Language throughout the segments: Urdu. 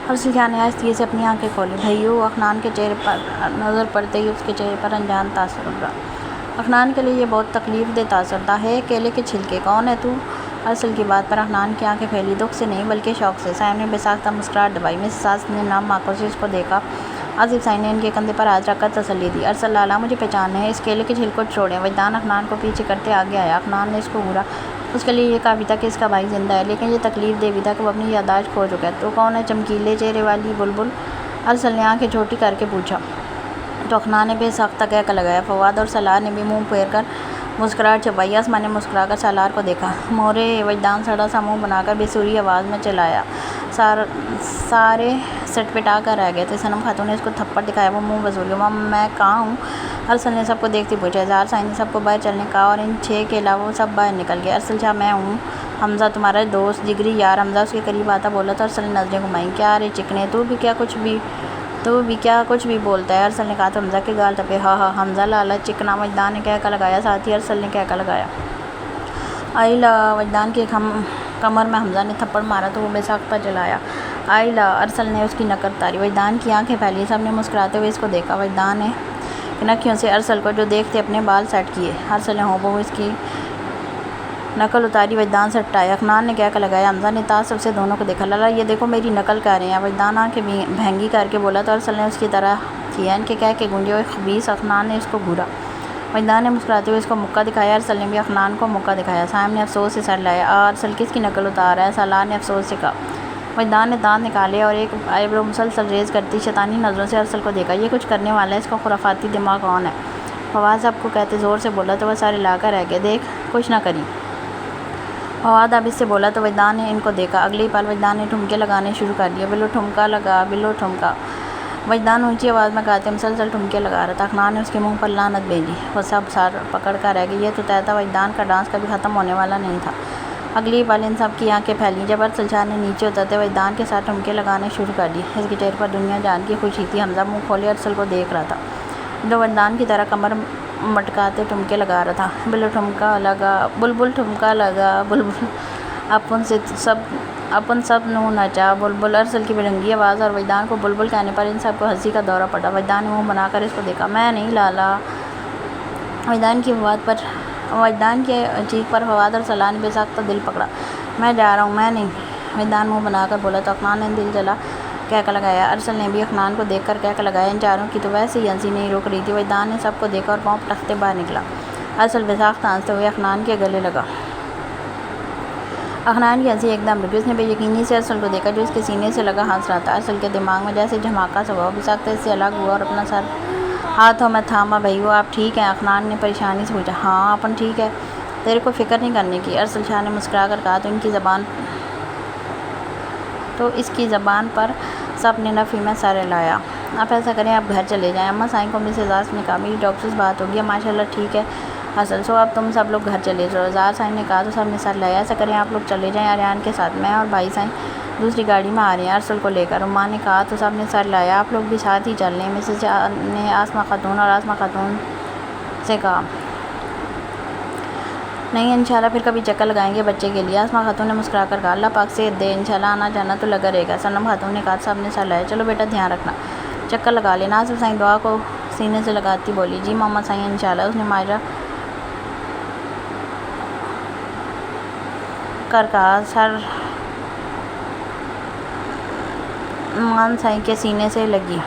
ارسل کیا آہستگی سے اپنی آنکھیں کھولی۔ بھائیو، افنان کے چہرے پر نظر پڑتے ہی اس کے چہرے پر انجان تاثر ابھرا۔ افنان کے لیے یہ بہت تکلیف دہ تاثر تھا۔ ہے کیلے کے چھلکے، کون ہے تو؟ ارسل کی بات پر افنان کی آنکھیں پھیلی، دکھ سے نہیں بلکہ شوق سے۔ سائم نے بے ساختہ مسکراہٹ دبائی۔ مسز آصف نے نام معقول سے اس کو دیکھا۔ آصف سائم نے ان کے کندھے پر ہاتھ رکھ کر تسلی دی۔ ارسل لالا، مجھے پہچاننا ہے، اس کیلے کے چھلکوں کو چھوڑیں۔ وجدان افنان کو پیچھے کرتے آگے آیا۔ افنان نے اس کو گھورا۔ اس کے لیے یہ کافی تھا کہ اس کا بھائی زندہ ہے، لیکن یہ تکلیف دہ بھی تھا کہ وہ اپنی یادداشت کھو چکا ہے۔ تو کون ہے چمکیلے چہرے والی بلبل؟ ارسل نے آنکھیں چھوٹی کر کے پوچھا۔ تو افنان نے بے ساختہ کہکا لگایا۔ فواد اور سالار نے بھی منہ پھیر کر مسکراہٹ چھپائی۔ آسماں نے مسکرا کر سالار کو دیکھا۔ مورے! وجدان سڑا سا منہ بنا کر بے سری آواز میں چلایا۔ سارے سٹ پٹا کر رہ گئے تھے۔ صنم خاتون نے اس کو تھپڑ دکھایا۔ وہ منہ بزول گئی۔ میں کہاں ہوں؟ ارسل نے سب کو دیکھتے پوچھا۔ اظہار سائیں نے سب کو باہر چلنے کہا اور ان 6 کے علاوہ وہ سب باہر نکل گئے۔ ارسل شاہ، میں ہوں حمزہ، تمہارا دوست جگری یار۔ حمزہ اس کے قریب آتا بولا تو ارسل نے نظریں گھمائیں۔ کیا رے چکنے، تو بھی کیا کچھ بھی بولتا ہے؟ ارسل نے کہا تو حمزہ کے گال تپے۔ ہاں ہاں، حمزہ لالا چکنا، وجدان نے کہکا لگایا۔ ساتھ ہی ارسل نے کہکا لگایا۔ آئی لا! وجدان کی کمر میں حمزہ نے تھپڑ مارا تو وہ بے ساختہ چلایا۔ آئی لا! ارسل نے اس کی نکر اتاری۔ وجدان کی آنکھیں پھیلی، سب نے مسکراتے ہوئے اس کو دیکھا۔ وجدان نے کنکھیوں سے ارسل کو جو دیکھتے اپنے بال سیٹ کیے۔ ارسل نے ہو بہو اس کی نقل اتاری، وجدان سے ہٹایا۔ افنان نے کہکا لگایا۔ حمزہ نے تعصب سے دونوں کو دیکھا۔ لالا، یہ دیکھو میری نقل کر رہے ہیں۔ وجدان آنکھیں بھینگی کر کے بولا تو ارسل نے اس کی طرح کیا۔ ان کے کہکے گونجے ہوئے خبیث! افنان نے اس کو گھورا۔ وجدان نے مسکراتے ہوئے اس کو مکہ دکھایا۔ ارسل نے بھی افنان کو مکہ دکھایا۔ سائم نے افسوس سے سر ہلایا۔ ارسل کس کی نقل اتار رہا ہے؟ سالار نے افسوس سے کہا۔ وجدان نے دانت نکالے اور ایک آئیبرو مسلسل ریز کرتی شیطانی نظروں سے ارسل کو دیکھا۔ یہ کچھ کرنے والا ہے، اس کا خرافاتی دماغ کون ہے؟ فواد سب کو کہتے زور سے بولا تو وہ سارے لا کر رہ گئے۔ دیکھ، کچھ نہ کری۔ فواد اب اس سے بولا تو وجدان نے ان کو دیکھا۔ اگلے ہی پل وجدان نے ٹھمکے لگانے شروع کر دیے۔ بلو ٹھمکا لگا، بلو ٹھمکا۔ وجدان اونچی آواز میں گاتے مسلسل ٹھمکے لگا رہا تھا۔ افنان نے اس کے منہ پر لعنت بھیجی۔ وہ سب سر پکڑ کر رہ گئے۔ یہ تو طے تھا، وجدان کا ڈانس کبھی ختم ہونے والا نہیں تھا۔ اگلی ہی پل ان سب کی آنکھیں پھیلیں جب ارسل شاہ نے نیچے اترتے وجدان کے ساتھ ٹھمکے لگانے شروع کر دیے۔ اس کے چہرے پر دنیا جان کی خوشی تھی۔ حمزہ منہ کھولے ارسل کو دیکھ رہا تھا جو وجدان کی طرح کمر مٹکاتے ٹھمکے لگا رہا تھا۔ بلو ٹھمکا لگا، بلبل ٹھمکا لگا، بلبل اپن سب نو نچا بلبل۔ ارسل کی بھڑنگی آواز اور وجدان کو بلبل کہنے پر ان سب کو ہنسی کا دورہ پڑا۔ وجدان نے منہ بنا کر اس کو دیکھا۔ میں نہیں لالا۔ وجدان کی چیخ پر فواد اور سالار نے بے ساختہ دل پکڑا۔ میں جا رہا ہوں، میں نہیں۔ وجدان منہ بنا کر بولا تو افنان نے دل جلا کہکا لگایا۔ ارسل نے بھی افنان کو دیکھ کر کہکا لگایا۔ ان چاروں کی تو ویسے ہی ہنسی نہیں رک رہی تھی۔ وجدان نے سب کو دیکھا اور پاؤں پٹکتے باہر نکلا۔ ارسل بے ساختہ ہنستے ہوئے افنان کے گلے لگا۔ افنان کی ہنسی ایک دم رکی۔ اس نے بے یقینی سے ارسل کو دیکھا جو اس کے سینے سے لگا ہنس رہا تھا۔ ارسل کے دماغ میں جیسے دھماکہ سا ہوا۔ وہ بے ساختہ اس سے الگ ہوا اور اپنا سر ہاتھوں میں تھاما۔ بھائیو، آپ ٹھیک ہیں؟ افنان نے پریشانی سے پوچھا۔ ہاں، اپن ٹھیک ہے، تیرے کو فکر نہیں کرنے کی، ارسل شاہ نے مسکرا کر کہا۔ تو اس کی زبان پر سب نے نفی میں سر ہلایا۔ آپ ایسا کریں، آپ گھر چلے جائیں۔ اماں سائیں کو مسز آصف نے کہا۔ میری ڈاکٹر سے بات ہوگی، ماشاءاللہ ٹھیک ہے ارسل، سو اب تم سب لوگ گھر چلے جاؤ۔ اظہار سائیں نے کہا تو سب نے سر ہلایا۔ ایسا کریں، آپ لوگ چلے جائیں اریان کے ساتھ، میں اور بھائی سائیں دوسری گاڑی میں آ رہے ہیں ارسل کو لے کر۔ اماں نے کہا تو سب نے سر ہلایا۔ آپ لوگ بھی ساتھ ہی چل لیں، مسز نے آسماں خاتون اور آسماں خاتون سے کہا۔ نہیں، انشاءاللہ پھر کبھی چکر لگائیں گے بچے کے لیے، آسماں خاتون نے مسکرا کر کہا۔ اللہ پاک صحت دے، انشاءاللہ آنا جانا تو لگا رہے گا، صنم خاتون نے کہا۔ سب نے سر ہلایا۔ چلو بیٹا، دھیان رکھنا، چکر لگا لینا۔ آصف سائیں دعا کو سینے سے لگاتی بولی۔ جی ماما سائیں، انشاءاللہ۔ اس نے ماجرا کر کہا۔ سر رومان سائیں کے سینے سے لگی۔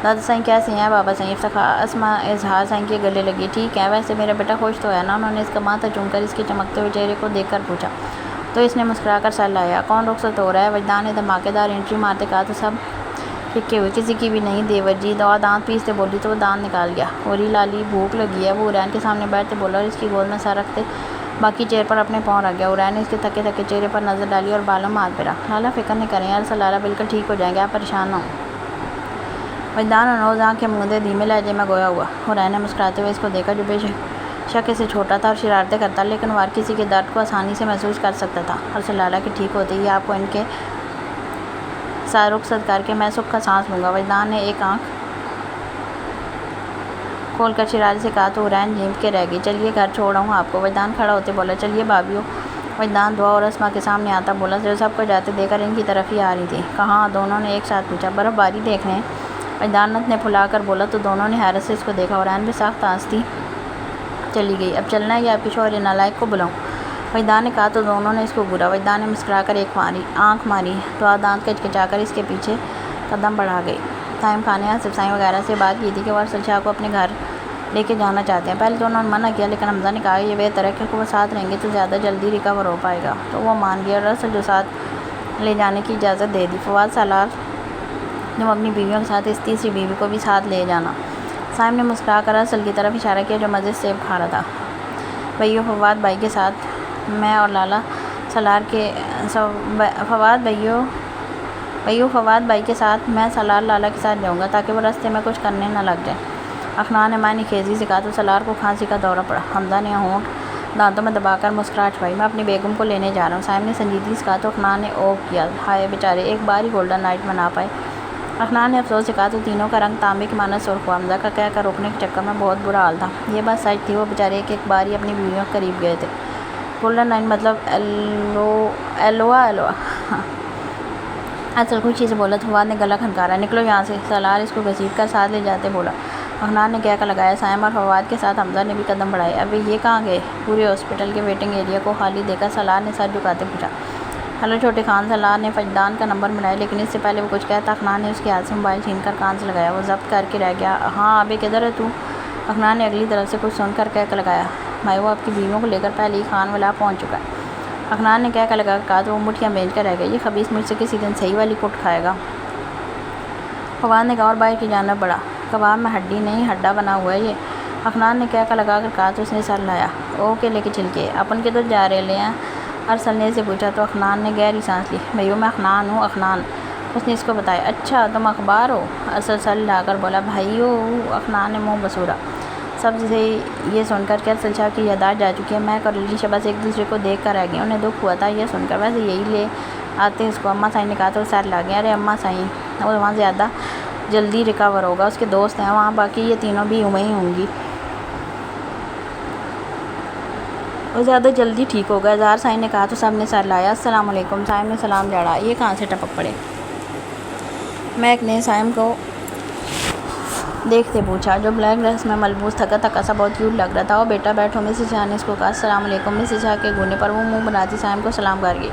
دادا سائیں کیسے ہیں؟ بابا سائیں، اظہار سائیں کے گلے لگی۔ ٹھیک ہے، ویسے میرا بیٹا خوش تو ہے نا؟ انہوں نے اس کا ماتھا چوم کر اس کے چمکتے ہوئے چہرے کو دیکھ کر پوچھا تو اس نے مسکرا کر سر ہلایا۔ کون رخصت ہو رہا ہے؟ وجدان نے دھماکے دار انٹری مارتے کہا تو سب ٹھکے ہوئے۔ کسی کی بھی نہیں۔ دیور جی دعا دانت پیستے بولی تو وہ دانت نکال گیا۔ اوری لالی، بھوک لگی ہے؟ وہ حرین کے سامنے بیٹھتے بولا اور اس کی گود میں سر رکھتے باقی چہرے پر اپنے پاؤں رکھ گیا۔ حرین نے اس کے تھکے تھکے چہرے پر نظر ڈالی اور بالوں میں ہاتھ پھیرا۔ لالا فکر نہیں کریں ارسل، لالا بالکل ٹھیک ہو جائیں گے، آپ پریشان نہ ہوں۔ وجدان انوز آنکھیں مودے دھیمے لہجے میں گویا ہوا۔ حرین نے مسکراتے ہوئے اس کو دیکھا جو بے شک اسے چھوٹا تھا اور شرارتیں کرتا، لیکن وہ ہر کسی کے درد کو آسانی سے محسوس کر سکتا تھا۔ ارسل، لالا کے ٹھیک ہوتے ہی آپ کو ان کے ساتھ رخصت کر کے میں سکھ کا سانس لوں گا۔ وجدان نے ایک آنکھ کھول کر شرارت سے کہا تو حرین جھینک کے رہ گئی۔ چلیے، گھر چھوڑ آؤں آپ کو۔ وجدان کھڑا ہوتے بولا۔ چلیے بھابھیو، وجدان دعا اور اسما کے سامنے آتا بولا جو سب کو جاتے دیکھ کر ان کی طرف ہی آ رہی تھی۔ کہاں؟ دونوں نے ایک ساتھ پوچھا۔ برف باری دیکھنے۔ وجدان نے پھلا کر بولا تو دونوں نے حیرت سے اس کو دیکھا اور عین بھی سخت آنستی چلی گئی۔ اب چلنا ہے یا آپ کے شوہر نالائق کو بلاؤں؟ وجدان نے کہا تو دونوں نے اس کو گھورا۔ وجدان نے مسکرا کر ایک آنکھ ماری۔ دعا دانت کچکچا کر اس کے پیچھے قدم بڑھا گئی۔ سائم خان نے آصف سائیں وغیرہ سے بات کی تھی کہ وہ ارسل شاہ کو اپنے گھر لے کے جانا چاہتے ہیں۔ پہلے تو انہوں نے منع کیا لیکن حمزہ نے کہا یہ بہتر ہے کہ وہ ساتھ رہیں گے تو زیادہ جلدی ریکور ہو پائے گا، تو وہ مان گیا اور ارسل جو ساتھ لے جانے کی اجازت دے دی۔ فواد سالار نے اپنی بیویوں کے ساتھ اس تیسری بیوی کو بھی ساتھ لے جانا۔ سائم نے مسکرا کر ارسل کی طرف اشارہ کیا جو مزے سے سیب کھا رہا تھا۔ بھائیو فواد بھائی کے ساتھ میں اور لالا سالار کے فواد بھائی کے ساتھ میں سالار لالا کے ساتھ جاؤں گا تاکہ وہ راستے میں کچھ کرنے نہ لگ جائے۔ اخنان نے معنی خیزی سے کہا تو سالار کو کھانسی کا دورہ پڑا۔ حمزہ نے ہونٹ دانتوں میں دبا کر مسکراہٹ چھپائی۔ میں اپنی بیگم کو لینے جا رہا ہوں۔ سائم نے سنجیدگی سے کہا تو اخنان نے اوہ کیا، ہائے بیچارے ایک بار ہی گولڈن نائٹ منا پائے۔ اخنان نے افسوس سے کہا تو تینوں کا رنگ تانبے کی مانند سرخ ہوا۔ حمزہ کا کہہ کر روکنے کے چکر میں بہت برا حال تھا۔ یہ بات سچ تھی، وہ بیچارے ایک بار ہی اپنی بیویوں کے قریب گئے تھے۔ گولڈن نائٹ مطلب ایلوا اصل خوشی سے بولا تو فواد نے گلا کھنکارا۔ نکلو یہاں سے، سالار اس کو گھسیٹ کر ساتھ لے جاتے بولا۔ اخنان نے کہہ کر لگایا۔ سائم اور فواد کے ساتھ حمزہ نے بھی قدم بڑھائے۔ ابھی یہ کہاں گئے؟ پورے ہاسپٹل کے ویٹنگ ایریا کو خالی دیکھ کر سالار نے سر جھکاتے پوچھا۔ ہلو چھوٹے خان۔ سالار نے وجدان کا نمبر ملایا لیکن اس سے پہلے وہ کچھ کہتا اخنان نے اس کے ہاتھ سے موبائل چھین کر کان سے لگایا۔ وہ ضبط کر کے رہ گیا۔ ہاں ابھی کدھر ہے تو؟ اخنان نے اگلی طرف سے کچھ سن کر کہہ کر لگایا۔ بھائی وہ آپ کی بیویوں کو لے کر پہلے ہی خان والا پہنچ چکا ہے۔ اخنان نے کہہ کر لگا کہا تو وہ مٹھیاں بھیج کر رہ گیا۔ یہ خبیث مجھ سے کسی دن صحیح والی کٹ کھائے گا۔ فواد نے کہا اور باہر کی جانب بڑھا۔ کباب میں ہڈی نہیں ہڈا بنا ہوا ہے یہ۔ اخنان نے کہہ کر لگا کر کہا تو اس نے سر لایا۔ او کیلے کے چھلکے، اپن کدھر جا رہے لے ہیں؟ ارسل نے اسے پوچھا تو اخنان نے گہری سانس لی۔ بھائیو میں اخنان ہوں، اخنان۔ اس نے اس کو بتایا۔ اچھا تم اخبار ہو؟ ارسل سر لا کر بولا۔ بھائیو اخنان نے منہ بسورا۔ سب سے یہ سن کر کہ ارسل شاہ کی یادداشت جا چکی ہے۔ میک اور علیشہ بس ایک دوسرے کو دیکھ کر رہ گئے۔ انہیں دکھ ہوا تھا یہ سن کر، ویسے یہی لے آتے اس کو۔ اماں سائیں نے کہا تو سر لا گیا۔ ارے اماں سائیں وہ وہاں زیادہ جلدی ریکور ہوگا، اس کے دوست ہیں وہاں، باقی یہ تینوں بھی وہیں ہوں گی، وہ زیادہ جلدی ٹھیک ہوگا۔ اظہار سائیں نے کہا تو سب نے سر لایا۔ السلام علیکم۔ سائم نے سلام جاڑا۔ یہ کہاں سے ٹپک پڑے؟ میک نے سائم کو دیکھتے پوچھا جو بلیک ڈریس میں ملبوس تھکا تھکا سا بہت کیوٹ لگ رہا تھا۔ وہ بیٹا بیٹھو، مسز شاہ نے اس کو کہا۔ السلام علیکم۔ مسز شاہ کے گھورنے پر وہ منہ بناتی سائم کو سلام کر گئی۔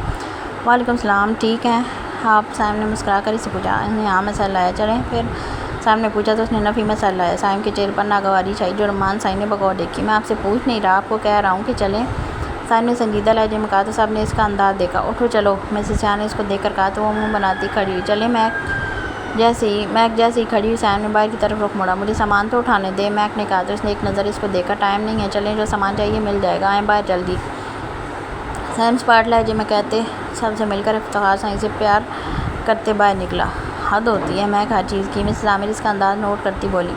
وعلیکم السلام، ٹھیک ہیں آپ؟ سائم نے مسکرا کر اسے پوچھا۔ ہاں میں سر لایا۔ چلیں پھر؟ سائم نے پوچھا تو اس نے نفی میں سر لایا۔ سائم کے چہرے پر ناگواری چھائی جو رحمان سائیں نے بغور دیکھی۔ میں آپ سے پوچھ نہیں رہا، آپ کو کہہ رہا ہوں کہ چلیں۔ سائم نے سنجیدہ لہجے میں کہا تو سب نے اس کا انداز دیکھا۔ اٹھو چلو، مسز شاہ نے اس کو دیکھ کر کہا تو وہ منہ بناتی کھڑی ہوئی۔ چلیں میک جیسے ہی کھڑی ہوئی سائم نے باہر کی طرف رخ موڑا۔ مجھے سامان تو اٹھانے دے، میک نے کہا تو اس نے ایک نظر اس کو دیکھا۔ ٹائم نہیں ہے، چلیں جو سامان چاہیے مل جائے گا، آئیں باہر جلدی۔ سائم اسپاٹ لہجے میں کہتے سب سے مل کر افتخار سائیں سے پیار کرتے باہر نکلا۔ حد ہوتی ہے میک ہر چیز کی۔ مسز عامر اس کا انداز نوٹ کرتی بولی۔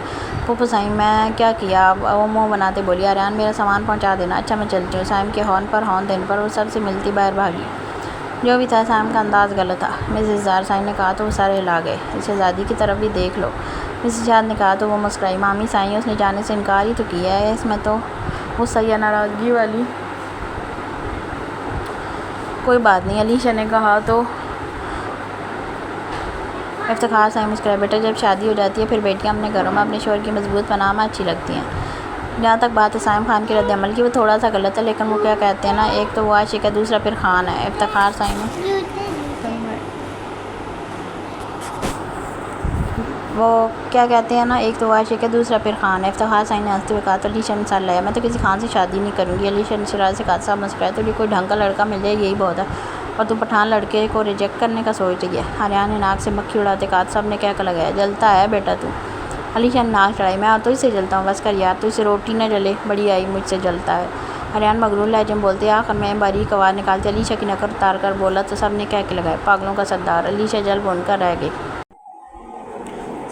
پھوپھو سائیں میں کیا کیا؟ وہ منہ بناتے بولی۔ آریان میرا سامان پہنچا دینا۔ اچھا میں چلتی ہوں۔ سائم کے ہارن پر ہارن دینے پر وہ سب سے ملتی باہر بھاگی۔ جو بھی تھا سائم کا انداز غلط تھا۔ مسز اظہار سائیں نے کہا تو وہ سر ہلا گئے۔ شہزادی کی طرف بھی دیکھ لو، مسز شاہ نے کہا تو وہ مسکرائی۔ مامی سائیں اس نے جانے سے انکار ہی تو کیا ہے، اس میں تو غصہ یا ناراضگی والی کوئی بات نہیں، علیشہ نے کہا تو افتخار سائیں مسکرائے۔ بیٹا جب شادی ہو جاتی ہے پھر بیٹیاں اپنے گھروں میں اپنے شوہر کی مضبوط پناہ میں اچھی لگتی ہیں۔ جہاں تک بات ہے سائم خان کے رد عمل کی، وہ تھوڑا سا غلط ہے لیکن وہ کیا کہتے ہیں نا، ایک تو وہ عاشق ہے دوسرا پھر خان ہے۔ افتخار سائیں نے وہ کیا کہتے ہیں نا، ایک تو وہ عاشق ہے دوسرا پھر خان ہے۔ افتخار سائیں نے ہنستے ہوئے کہا تو علیشہ نے سر لایا۔ میں تو کسی خان سے شادی نہیں کروں گی۔ علیشہ نے شرارت سے کہا صاحب مسکرائے تو کوئی ڈھنگ کا لڑکا مل جائے یہی بہت ہے، اور تم پٹھان لڑکے کو ریجیکٹ کرنے کا سوچ رہی ہے۔ آریان نے ناک سے مکھی اڑاتے کہا سب نے کہہ کر لگایا۔ جلتا ہے بیٹا تو؟ علیشہ نے ناک چڑھائی۔ میں تو اس سے جلتا ہوں، بس کر یار، تو اسے روٹی نہ جلے، بڑی آئی مجھ سے جلتا ہے۔ آریان مغرور لہجے میں بولتے آخر میں باریک آواز نکالتے علیشہ کی نقل اتار کر بولا تو سب نے کہہ کے لگایا پاگلوں کا سردار۔ علیشہ جل بھون کر رہ گئی۔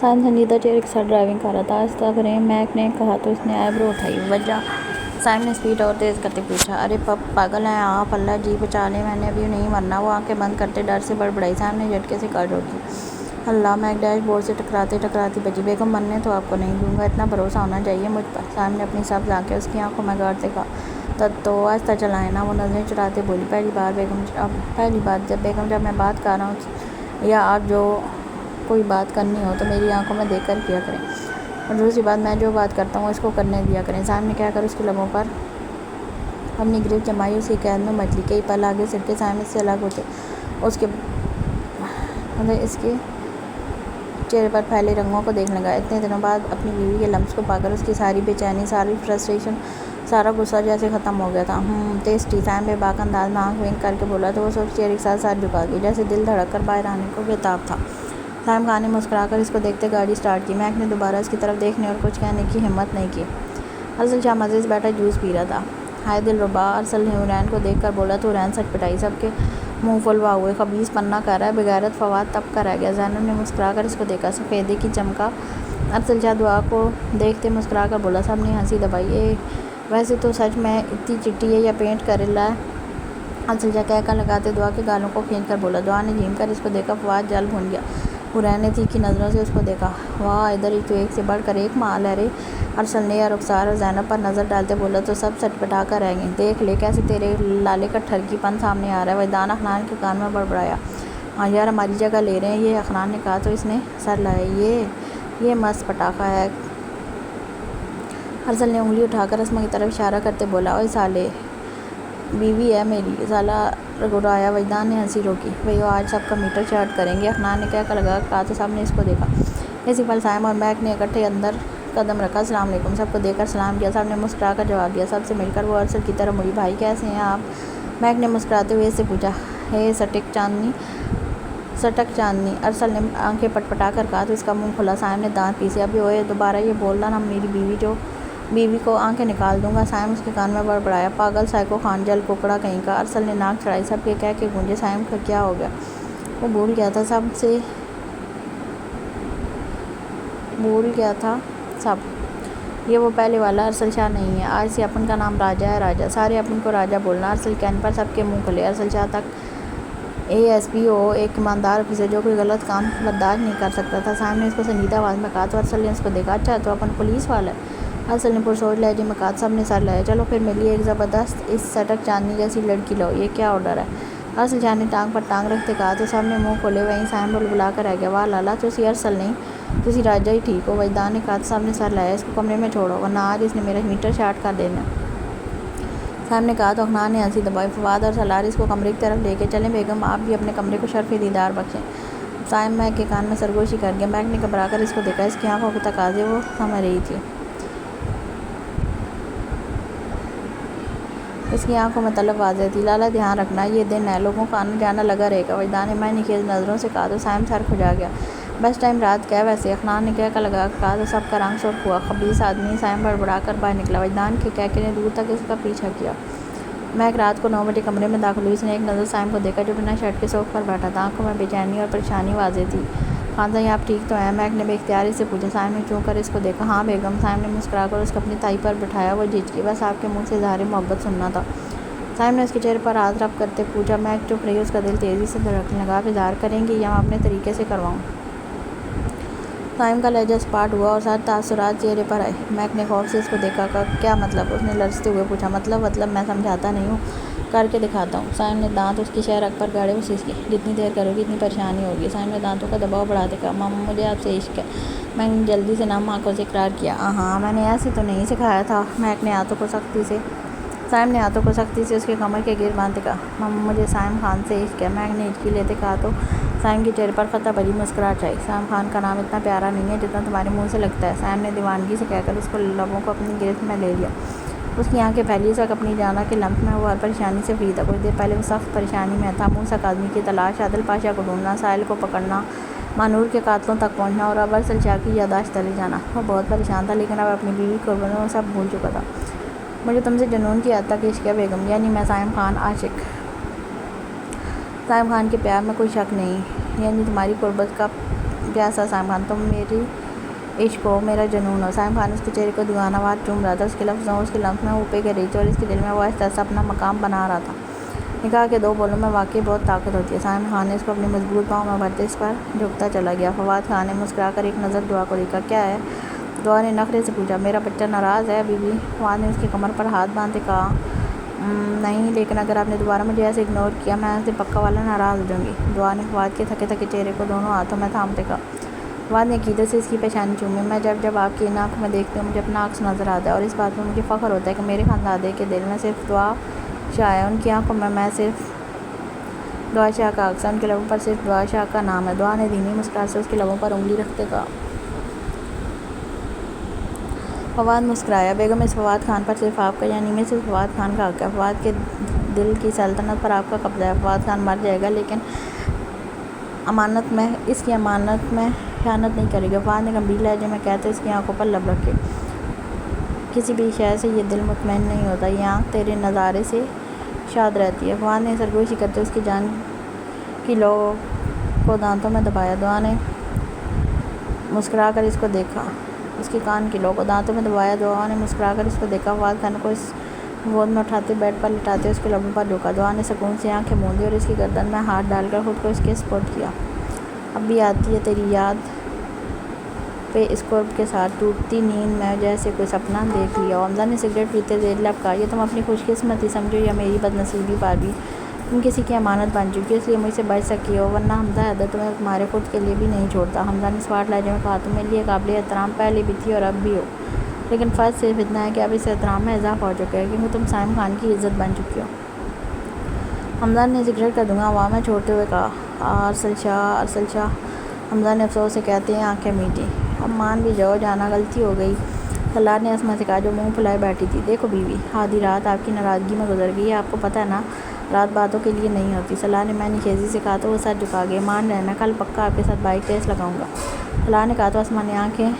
سائن سنجیدہ چہرے کے ساتھ ڈرائیونگ کر رہا تھا۔ آہستہ کریں، میک نے کہا تو اس نے آئیبرو اٹھائی۔ وجہ؟ سائم نے سپیڈ اور تیز کرتے پوچھا۔ ارے پاگل ہیں آپ، اللہ جی بچا لیں، میں نے ابھی نہیں مرنا۔ وہ آنکھیں بند کرتے ڈر سے بڑبڑائی۔ سائم نے جھٹکے سے کر روکی۔ اللہ! میک ڈیش بورڈ سے ٹکراتی بچی۔ بیگم مرنے تو آپ کو نہیں دوں گا، اتنا بھروسہ ہونا چاہیے مجھ پر۔ سائم نے اپنی سبز آنکھیں اس کی آنکھوں میں گاڑتے کہا تو آہستہ چلائیں نا، وہ نظریں چراتے بولی، پہلی بار جب بیگم جب میں بات کر رہا ہوں یا آپ جو کوئی بات کرنی ہو تو میری آنکھوں میں دیکھ کر کیا کریں، اور دوسری بات میں جو بات کرتا ہوں اس کو کرنے دیا کریں۔ صاحب نے کہہ کر اس کے لبوں پر اپنی گرفت جمائی، اس کی قید میں مچ لی۔ کئی پل آگے سڑکے صاحب اس سے الگ ہوتے اس کے چہرے پر پھیلے رنگوں کو دیکھنے لگا۔ اتنے دنوں بعد اپنی بیوی کے لمس کو پا کر اس کی ساری بے چینی، ساری فرسٹریشن، سارا غصہ جیسے ختم ہو گیا تھا۔ ٹیسٹی، صاحب بے باک انداز میں آنکھ ونک کر کے بولا تو وہ سرخ چہرے کے ساتھ سر جھکا گئی جیسے دل دھڑک کر باہر آنے کو بےتاب تھا۔ صاحب خان نے مسکرا کر اس کو دیکھتے گاڑی سٹارٹ کی۔ مہک نے دوبارہ اس کی طرف دیکھنے اور کچھ کہنے کی ہمت نہیں کی۔ ارسل شاہ مزے سے بیٹھا جوس پی رہا تھا۔ ہائے دلربا، ارسل نے حورین کو دیکھ کر بولا تو حورین سچ پٹائی، سب کے منہ پھلوا ہوئے۔ خبیث پنہ کر رہا ہے، بغیرت فواد تب کا رہ گیا۔ زینب نے مسکرا کر اس کو دیکھا، سفیدی کی چمکا۔ ارسل شاہ دعا کو دیکھتے مسکرا کر بولا۔ سب نے ہنسی دبائی۔ ویسے تو سچ میں اتنی چٹی ہے یا پینٹ کر رہا ہے، ارسل شاہ کہہ کر لگاتے دعا کے گالوں کو کھینچ کر بولا۔ دعا نے جھیم کر اس کو دیکھا، فواد جل بھن گیا۔ حورین نے تیکھی نظروں سے اس کو دیکھا۔ واہ، ادھر ہی تو ایک سے بڑھ کر ایک مال ہے رے۔ ارسل نے رخسار اور زینب پر نظر ڈالتے بولا تو سب سچ پٹا کر رہ گئیں۔ دیکھ لے کیسے تیرے لالے کا ٹھرکی پن سامنے آ رہا ہے۔ وجدان اخنان کے کان میں بڑبڑایا۔ ہاں یار، ہماری جگہ لے رہے ہیں یہ، اخنان نے کہا تو اس نے سر لایا۔ یہ مست پٹاخہ ہے۔ ارسل نے انگلی اٹھا کر اسما کی طرف اشارہ کرتے بولا، اوئے سالے، بیوی ہے میری، سالہ رگڑایا۔ وجدان نے ہنسی روکی۔ بھئیو آج سب کا میٹر چارج کریں گے، اخنان نے کہہ کر لگا کہا تو سب نے اس کو دیکھا۔ اسی پل صائم اور مہک نے اکٹھے اندر قدم رکھا۔ السلام علیکم، سب کو دیکھ کر سلام کیا۔ سب نے مسکرا کر جواب دیا۔ سب سے مل کر وہ ارسل کی طرف مڑی۔ بھائی کیسے ہیں آپ؟ مہک نے مسکراتے ہوئے اس سے پوچھا۔ ہے سٹک چاندنی، ارسل نے آنکھیں پٹ پٹا کر کہا تو اس کا منہ کھلا۔ صائم نے دانت پیسے۔ ابھی اوئے دوبارہ یہ بولنا نا میری بیوی کو آنکھیں نکال دوں گا۔ صائم اس کے کان میں بڑبڑایا۔ پاگل سائیکو خان جل کوکڑا کہیں کا۔ ارسل نے ناک چڑھائی۔ سب کے کہہ کے گونجے۔ صائم کا کیا ہو گیا؟ وہ بھول گیا تھا سب۔ یہ وہ پہلے والا ارسل شاہ نہیں ہے، آج سے اپن کا نام راجہ ہے، راجہ۔ سارے اپن کو راجہ بولنا۔ ارسل کہنے پر سب کے منہ کھلے۔ ارسل شاہ تک ASP ہو، ایک ایماندار آفیسر جو کوئی غلط کام برداشت نہیں کر سکتا تھا۔ صاحب نے اس کو سنجیدہ آواز میں کہا تو ارسل نے اس کو دیکھا۔ اچھا تو اپن پولیس والا ہے؟ ارسل نے پرسوچ لہجے میں کہا۔ سب نے سر لایا۔ چلو پھر ملیے ایک زبردست اس سٹک چاندنی جیسی لڑکی لاؤ۔ یہ کیا آرڈر ہے؟ ارسل شاہ نے ٹانگ پر ٹانگ رکھتے کہا تو سب نے منہ کھولے۔ وہیں صاحب بلبلا کر رہ گیا۔ واہ لالا، تسی ارسل نہیں، تسی راجہ ہی ٹھیک ہو۔ وجدان نے کہا تو سب نے سر لایا۔ اس کو کمرے میں چھوڑو ورنہ آج اس نے میرا میٹر شارٹ کر دینا۔ صاحب نے کہا تو اخنان نے ہنسی دبائی۔ فواد اور سلار اس کو کمرے کی طرف لے کے چلیں، بیگم آپ بھی اپنے کمرے کو شرف دیدار بخشیں۔ صاحب مہک کے کان میں سرگوشی کر گیا۔ مہک نے گھبرا کر اس کو دیکھا۔ اس کی آنکھوں کے تقاضے وہ سمجھ رہی تھی۔ اس کی آنکھوں میں طلب واضح تھی۔ لالا دھیان رکھنا، یہ دن ہے، لوگوں کا آنا جانا لگا رہے گا۔ وجدان نے معنی خیز نظروں سے کہا تو صاحب سر کھجا گیا۔ بس ٹائم رات کا ہے ویسے، اخنان نے کہہ کر لگا کہا تو سب کا رنگ سرخ ہوا۔ خبیث آدمی، صاحب بڑبڑا کر باہر نکلا۔ وجدان کے کہکے نے دور تک اس کا پیچھا کیا۔ مہک رات کو 9 بجے کمرے میں داخل ہوئی۔ اس نے ایک نظر صاحب کو دیکھا جو بنا شرٹ کے صوفے پر بیٹھا تھا۔ آنکھوں میں بے چینی اور پریشانی واضح تھی۔ خاندان آپ ٹھیک تو ہیں؟ مہک نے بے اختیاری سے پوچھا۔ صاحب نے چون کر اس کو دیکھا۔ ہاں بیگم۔ صاحب نے مسکرا کر اس کو اپنی تھائی پر بٹھایا۔ وہ جھجکی، بس آپ کے منہ سے اظہار محبت سننا تھا۔ صاحب نے اس کے چہرے پر ہاتھ رب کرتے پوچھا۔ مہک چپ رہی۔ اس کا دل تیزی سے دھڑکنے لگا۔ آپ اظہار کریں گی یا میں اپنے طریقے سے کرواؤں؟ صاحب کا لہجہ سپاٹ ہوا اور سارے تاثرات چہرے پر آئے۔ مہک نے خوف سے اس کو دیکھا۔ کیا مطلب؟ اس نے لرزتے ہوئے پوچھا۔ مطلب میں سمجھاتا نہیں ہوں، کر کے دکھاتا ہوں۔ صاحب نے دانت اس کی شہ رگ پر گاڑے وسیس کیے۔ جتنی دیر کرو گی اتنی پریشانی ہوگی۔ صاحب نے دانتوں کا دباؤ بڑھاتے کہا۔ ماما مجھے آپ سے عشق ہے۔ مہک نے جلدی سے نم آنکھوں سے اقرار کیا۔ ہاں میں نے ایسے تو نہیں سکھایا تھا۔ مہک نے ہاتھوں کو سختی سے اس کے کمر کے گرد باندھتے کہا۔ ماما مجھے صائم خان سے عشق ہے۔ مہک نے ہچکی لیتے کہا تو صائم کے چہرے پر فتح بھری مسکراہٹ آئی۔ صائم خان کا نام اتنا پیارا نہیں ہے جتنا تمہارے منہ سے لگتا ہے۔ صائم نے دیوانگی سے کہہ کر اس کو لبوں کو اپنی گرفت میں لے لیا۔ اس کی آنکھیں پھیلی۔ اس وقت اپنی جانا کے لمس میں وہ ہر پریشانی سے فری تھا۔ کچھ دیر پہلے وہ سخت پریشانی میں تھا۔ موسیٰ کاظمی کی تلاش، عادل پاشا کو ڈھونڈنا، ساحل کو پکڑنا، مانور کے قاتلوں تک پہنچنا اور اب ارسل شاہ کی یادداشت تلے جانا۔ وہ بہت پریشان تھا لیکن اب اپنی بیوی قربانیوں سب بھول چکا تھا۔ مجھے تم سے جنون کی حد تک عشق ہے بیگم، یعنی میں صائم خان عاشق، صائم خان کے پیار میں کوئی شک نہیں، یعنی تمہاری قربت کا پیاسا صائم خان، تم میری عشق ہو، میرا جنون ہو۔ صائم خان اس کے چہرے کو دیوانہ وار چوم رہا تھا۔ اس کے لفظوں اس کے لمس میں وہ پگھل رہی تھی اور اس کے دل میں وہ آہستہ آہستہ اپنا مقام بنا رہا تھا۔ نکاح کے 2 بولوں میں واقعی بہت طاقت ہوتی ہے۔ صائم خان نے اس کو اپنی مضبوط باہوں میں بھرتے اس پر جھکتا چلا گیا۔ فواد خان نے مسکرا کر ایک نظر دعا کو دیکھا۔ کیا ہے؟ دعا نے نخرے سے پوچھا۔ میرا بچہ ناراض ہے بیوی؟ فواد نے اس کی کمر پر ہاتھ باندھتے کہا۔ نہیں، لیکن اگر آپ نے دوبارہ مجھے ایسے اگنور کیا میں ایسے پکا والا ناراض ہو جاؤں گی۔ دعا نے فواد کے تھکے تھکے چہرے کو دونوں ہاتھوں میں تھامتے کہا۔ فواد نے عقیدت سے اس کی پیشانی چومی۔ میں جب آپ کی ان آنکھوں میں دیکھتی ہوں مجھے اپنا عکس نظر آتا ہے، اور اس بات میں مجھے فخر ہوتا ہے کہ میرے خاندادے کے دل میں صرف دعا شاہ ہے۔ ان کی آنکھوں میں صرف دعا شاہ کا عکس ہے، ان کے لبوں پر صرف دعا شاہ کا نام ہے۔ دعا نے دھیمی مسکراہٹ سے اس کے لبوں پر انگلی رکھتے کہا۔ فواد مسکرایا۔ بیگم اس فواد خان پر صرف آپ کا یعنی مس فواد خان کا حق ہے۔ فواد کے دل کی سلطنت پر آپ کا قبضہ ہے۔ فواد خان مر جائے گا لیکن اس کی امانت میں خیانت نہیں کرے گا۔ فواد نے گمبھیر لہجے میں کہتے اس کی آنکھوں پر لب رکھے۔ کسی بھی شے سے یہ دل مطمئن نہیں ہوتا، یہ آنکھ تیرے نظارے سے شاد رہتی ہے۔ فواد نے سرگوشی کرتے اس کی جان کی لو کو دانتوں میں دبایا۔ دعا نے مسکرا کر اس کو دیکھا۔ اس کی کان کی لو کو دانتوں میں دبایا۔ دعا نے مسکرا کر اس کو دیکھا۔ فواد خان کو اس گود میں اٹھاتے بیڈ پر لٹاتے اس کے لبوں پر جھکا۔ دعا نے سکون سے آنکھیں موندی اور اس کی گردن میں ہاتھ ڈال کر خود کو اس کے سپرد کیا۔ اب بھی آتی ہے تیری یاد پہ اس قرب کے ساتھ ٹوٹتی نیند میں جیسے کوئی سپنا دیکھ لیا ہو۔ حمزہ نے سگریٹ پیتے زیر لب کہا، یہ تم اپنی خوش قسمتی سمجھو یا میری بد نصیبی پاروی، تم کسی کی امانت بن چکی ہو اس لیے مجھ سے بچ سکی ہو، ورنہ حمزہ حیدر تمہیں تمہارے خود کے لیے بھی نہیں چھوڑتا۔ حمزہ نے سوات لہجے میں کہا، تم میرے لیے قابل احترام پہلے بھی تھی اور اب بھی ہو، لیکن فرق صرف اتنا ہے کہ اب اس احترام میں اضافہ ہو چکا ہے کیونکہ تم سائم خان کی عزت بن چکی ہو۔ حمزہ نے سگریٹ کا دھواں ہوا میں چھوڑتے ہوئے کہا، ارسل شاہ۔ حمزہ نے افسوس سے کہتے ہیں آنکھیں میٹی، اب مان بھی جاؤ جانا، غلطی ہو گئی۔ سلار نے اسما سے کہا جو منہ پھلائے بیٹھی تھی، دیکھو بیوی، آدھی رات آپ کی ناراضگی میں گزر گئی ہے، آپ کو پتہ ہے نا رات باتوں کے لیے نہیں ہوتی۔ سلار نے معنی خیزی سے کہا تو وہ سر جھکا گئے۔ مان لینا کل پکا آپ کے ساتھ بائک ریس لگاؤں گا۔ سلار نے کہا تو اسما نے آنکھیں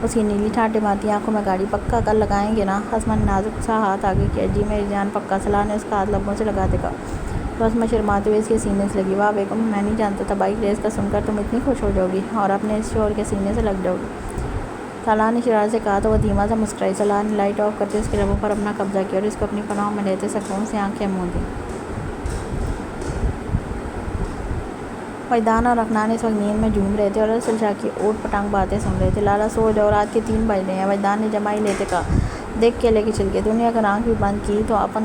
اس کی نیلی ٹھاٹھیں مارتی آنکھوں میں گاڑی، پکا کل لگائیں گے نا؟ اسما نے نازک سا ہاتھ آگے کیا، جی میری جان پکا۔ سلار نے اس کا ہاتھ لبوں سے لگاتے کہا تو اسما شرماتے ہوئے اس کے سینے سے لگی۔ واہ بیگم، میں نہیں جانتا تھا بائک ریس کا سن کر تم اتنی خوش ہو جاؤ گی اور اپنے اس شوہر کے سینے سے لگ جاؤ گی۔ سلار نے شرارت سے کہا تو وہ دھیما سا مسکرائی۔ سلار نے لائٹ آف کرتے اس کے لبوں پر اپنا قبضہ کیا اور اس کو اپنی پناہوں میں لیتے سکون سے آنکھیں موندیں۔ وجدان اور افنان اس وقت نیند میں جھوم رہے تھے اور ارسل شاہ کی اوٹ پٹانگ باتیں سن رہے تھے۔ لالا سو جاؤ، رات کے 3 بج رہے ہیں۔ وجدان نے جمائی لیتے کہا، دیکھ کیلے کے چھلکے، تو نے اگر آنکھ بھی بند کی تو اپن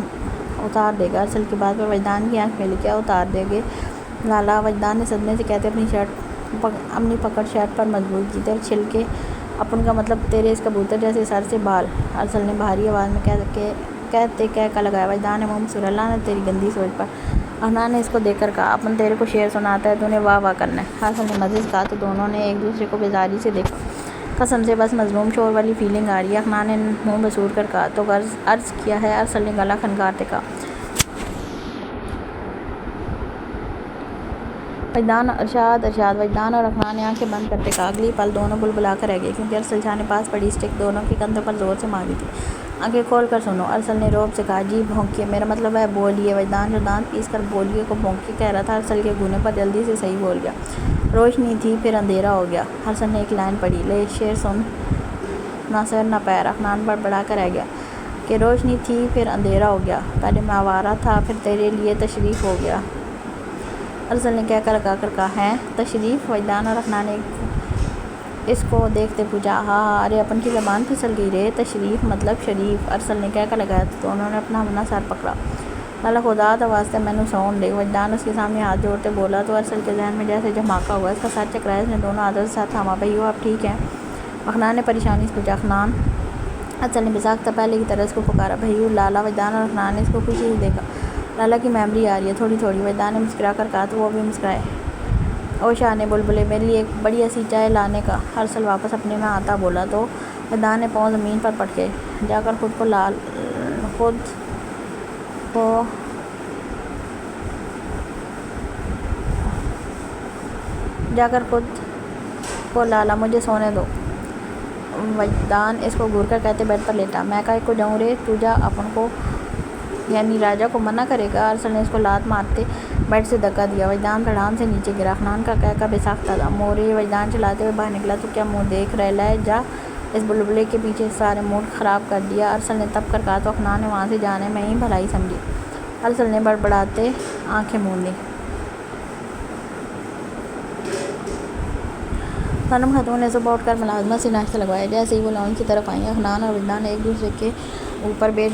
اتار دے گا۔ ارسل کی بات پر وجدان کی آنکھ ملی، کیا اتار دے گے لالا؟ وجدان نے صدمے سے کہتے اپنی پکڑ شرٹ پر مضبوط کی، تیرے چھلکے اپن کا مطلب تیرے اس کبوتر جیسے سر سے بال؟ ارسل نے بھاری آواز میں کہتے کہہ لگایا۔ وجدان نے منہ مسکرایا، لعنت تیری گندی سوچ پر۔ افنان نے اس کو دیکھ کر کہا، اپن تیرے کو شعر سناتا ہے، تو نے واہ واہ کرنا ہے۔ ارسل نے مزے سے کہا تو دونوں نے ایک دوسرے کو بیزاری سے دیکھا۔ قسم سے بس مظلوم شوہر والی فیلنگ آ رہی ہے، افنان نے منہ بسور کر کہا۔ تو عرض کیا ہے، ارسل نے گلا کھنکارتے کہا۔ ارشاد وجدان اور افنان نے آنکھیں بند کرتے کہا۔ اگلی پل دونوں بلبلا کر رہ گئے کیونکہ ارسل شاہ نے پاس پڑی اسٹک دونوں کے کندھوں پر زور سے ماری تھی۔ آنکھیں کھول کر سنو، ارسل نے رعب سے کہا، جی بھونکیے، میرا مطلب ہے بولیے۔ وجدان جو دانت پیس کر بولیے کو بھونکیے کہہ رہا تھا، ارسل کے گونے پر جلدی سے صحیح بول گیا۔ روشنی تھی پھر اندھیرا ہو گیا۔ ارسل نے ایک لائن پڑھی، لے شعر سن، نہ سر نہ پیر۔ افنان بڑبڑا کر رہ گیا کہ روشنی تھی پھر اندھیرا ہو گیا، پہلے میں آوارہ تھا پھر تیرے لیے تشریف ہو گیا۔ ارسل نے کہہ کر لگا کر کہا، ہیں تشریف؟ وجدان اور افنان نے اس کو دیکھتے پوچھا۔ ہاں، ارے اپن کی زبان پھسل گئی رے، تشریف مطلب شریف، ارسل نے کہہ کر لگایا تو دونوں نے اپنا سر پکڑا۔ لالا خدا دا واسطے مینوں سون دے، وجدان اس کے سامنے ہاتھ جوڑتے بولا تو ارسل کے ذہن میں جیسے دھماکہ ہوا، اس کا سر چکرایا، اس نے دونوں ہاتھوں سے ساتھ تھاما۔ بھائیو آپ ٹھیک ہیں؟ افنان نے پریشانی سے پوچھا۔ افنان، ارسل نے بساختہ پہلے کی طرح اس کو پکارا۔ بھائیو لالا۔ وجدان اور افنان نے اس کو خوشی سے دیکھا۔ لالا کی میموری آ رہی ہے تھوڑی تھوڑی، وجدان نے مسکرا کر کہا تو وہ بھی مسکرائے۔ او شاہ نے بلبلے، میرے لیے ایک بڑی ایسی چائے لانے کا۔ ارسل واپس اپنے میں آتا بولا تو وجدان نے پاؤں زمین پر پٹکے، جا کر خود کو لالا مجھے سونے دو۔ وجدان اس کو گھور کر کہتے بیڈ پر لیٹا۔ میں کاہے کو جاؤں رے، تو جا، اپن کو یعنی راجہ کو منع کرے گا؟ ارسل نے اس کو لات مارتے بیڈ سے دھکا دیا۔ وجدان دھڑام سے نیچے گرا۔ افنان کا کہکا بے ساختہ تھا۔ مورے، وجدان چلاتے ہوئے باہر نکلا، تو کیا منہ دیکھ رہ لے، جا اس بلبلے کے پیچھے سارے موڈ خراب کر دیا۔ ارسل نے تپ کر کہا تو افنان نے وہاں سے جانے میں ہی بھلائی سمجھی۔ ارسل نے بڑبڑاتے آنکھیں موندیں۔ صنم خاتون نے صبح اٹھ کر ملازمت سے ناشتہ لگوایا۔ جیسے ہی وہ لاؤنج کی طرف آئیں، افنان اور وجدان ایک دوسرے کے اوپر بیٹھ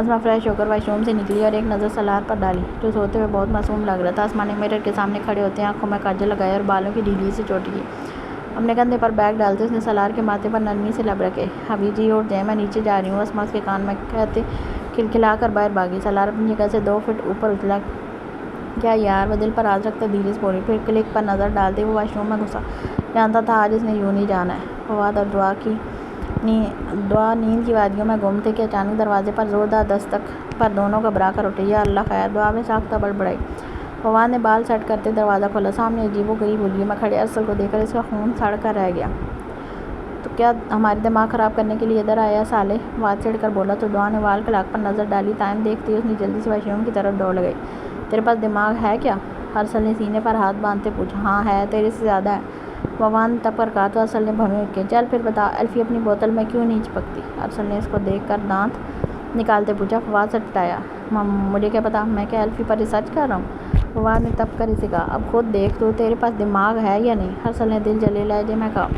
اسما فریش ہو کر واش روم سے نکلی اور ایک نظر سلار پر ڈالی جو سوتے ہوئے بہت معصوم لگ رہا تھا۔ اسما نے میرر کے سامنے کھڑے ہوتے آنکھوں میں کاجل لگایا اور بالوں کی ڈھیلی سی چوٹی کی۔ اپنے کندھے پر بیگ ڈالتے اس نے سلار کے ماتھے پر نرمی سے لب رکھے۔ ابھی جی اٹھ جائیں، میں نیچے جا رہی ہوں، اسما اس کے کان میں کہتے کھلکھلا کر باہر بھاگی۔ سلار اپنی جگہ سے 2 فٹ اوپر اچھلا۔ کیا یار، وہ دل پر ہاتھ رکھتے دھیرے سے بولی۔ پھر کلک پر نظر ڈالتے وہ واش روم میں گھسا۔ جانتا تھا آج اس نے یوں نہیں جانا ہے۔ فواد اور دعا نیند کی وادیوں میں گم تھے کہ اچانک دروازے پر زوردار دستک پر دونوں گھبرا کر اٹھے۔ یا اللہ خیر! دعا میں ساختہ بڑبڑائی۔ فواد نے بال سیٹ کرتے دروازہ کھولا۔ سامنے عجیب و غریب حلیے میں کھڑے ارسل کو دیکھ کر اس کا خون سڑ کر رہ گیا۔ تو کیا ہمارے دماغ خراب کرنے کے لیے ادھر آیا سالے؟ فواد چڑھ کر بولا تو دعا نے وال کلاک پر نظر ڈالی۔ ٹائم دیکھتے ہی اس نے جلدی سے واش روم کی طرف دوڑ گئی۔ تیرے پاس دماغ ہے کیا؟ ارسل نے سینے پر ہاتھ باندھتے پوچھا۔ ہاں ہے، تیرے سے زیادہ ہے۔ فواد نے تب کر کہا تو ارسل نے بھویں اٹھ کے۔ چل پھر بتا، الفی اپنی بوتل میں کیوں نہیں چپکتی؟ ارسل نے اس کو دیکھ کر دانت نکالتے پوچھا۔ فواد سٹپٹایا۔ مجھے کیا پتا، میں کیا الفی پر ریسرچ کر رہا ہوں؟ فواد نے تب کر اسے کہا۔ اب خود دیکھ تو، تیرے پاس دماغ ہے یا نہیں؟ ارسل نے دل جلے لہجے میں کہا۔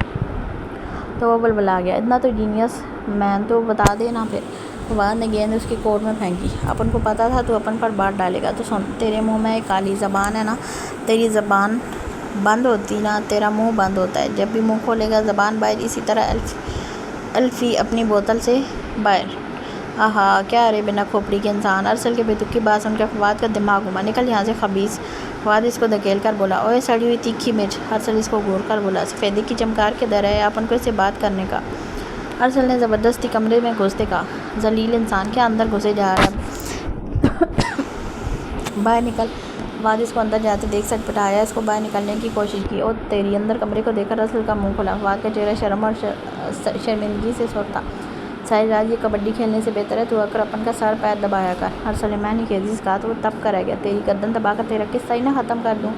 تو وہ بلبلا گیا۔ اتنا تو جینیس مین تو بتا دے نا پھر۔ فواد نے گیند اس کے کوٹ میں پھینکی۔ اپن کو پتا تھا تو اپن پر بات ڈالے گا۔ تو سن، تیرے منہ میں ایک کالی زبان ہے نا، تیری زبان بند ہوتی نا تیرا منہ بند ہوتا ہے، جب بھی منہ کھولے گا زبان باہر۔ اسی طرح الفی اپنی بوتل سے باہر۔ آہا کیا رے بنا کھوپڑی کے انسان! ارسل کے بے تکی بات سن کر فواد کا دماغ گھما۔ نکل یہاں سے خبیث! فواد اس کو دھکیل کر بولا۔ اوئے سڑی ہوئی تیکھی مرچ! ارسل اس کو گھور کر بولا۔ سفیدی کی چمکار کے در ہے اپن کو اس سے بات کرنے کا؟ ارسل نے زبردستی کمرے میں گھستے کہا۔ ذلیل انسان! کیا اندر گھسے جا رہا ہے؟ باہر نکل! فواد اس کو اندر جاتے دیکھ سٹپٹایا۔ اس کو باہر نکلنے کی کوشش کی۔ او تیری! اندر کمرے کو دیکھ کر ارسل کا منہ کھلا۔ فواد کا چہرہ شرم اور شرمندگی سے سرخ تھا۔ ساری رات یہ کبڈی کھیلنے سے بہتر ہے تو آ کر اپن کا سر پیر دبایا کر۔ ارسل نے میں نے تیزی سے کہا تو وہ تب کر رہ گیا۔ تیری گردن دبا کر تیرا قصہ ہی نہ ختم کر دوں؟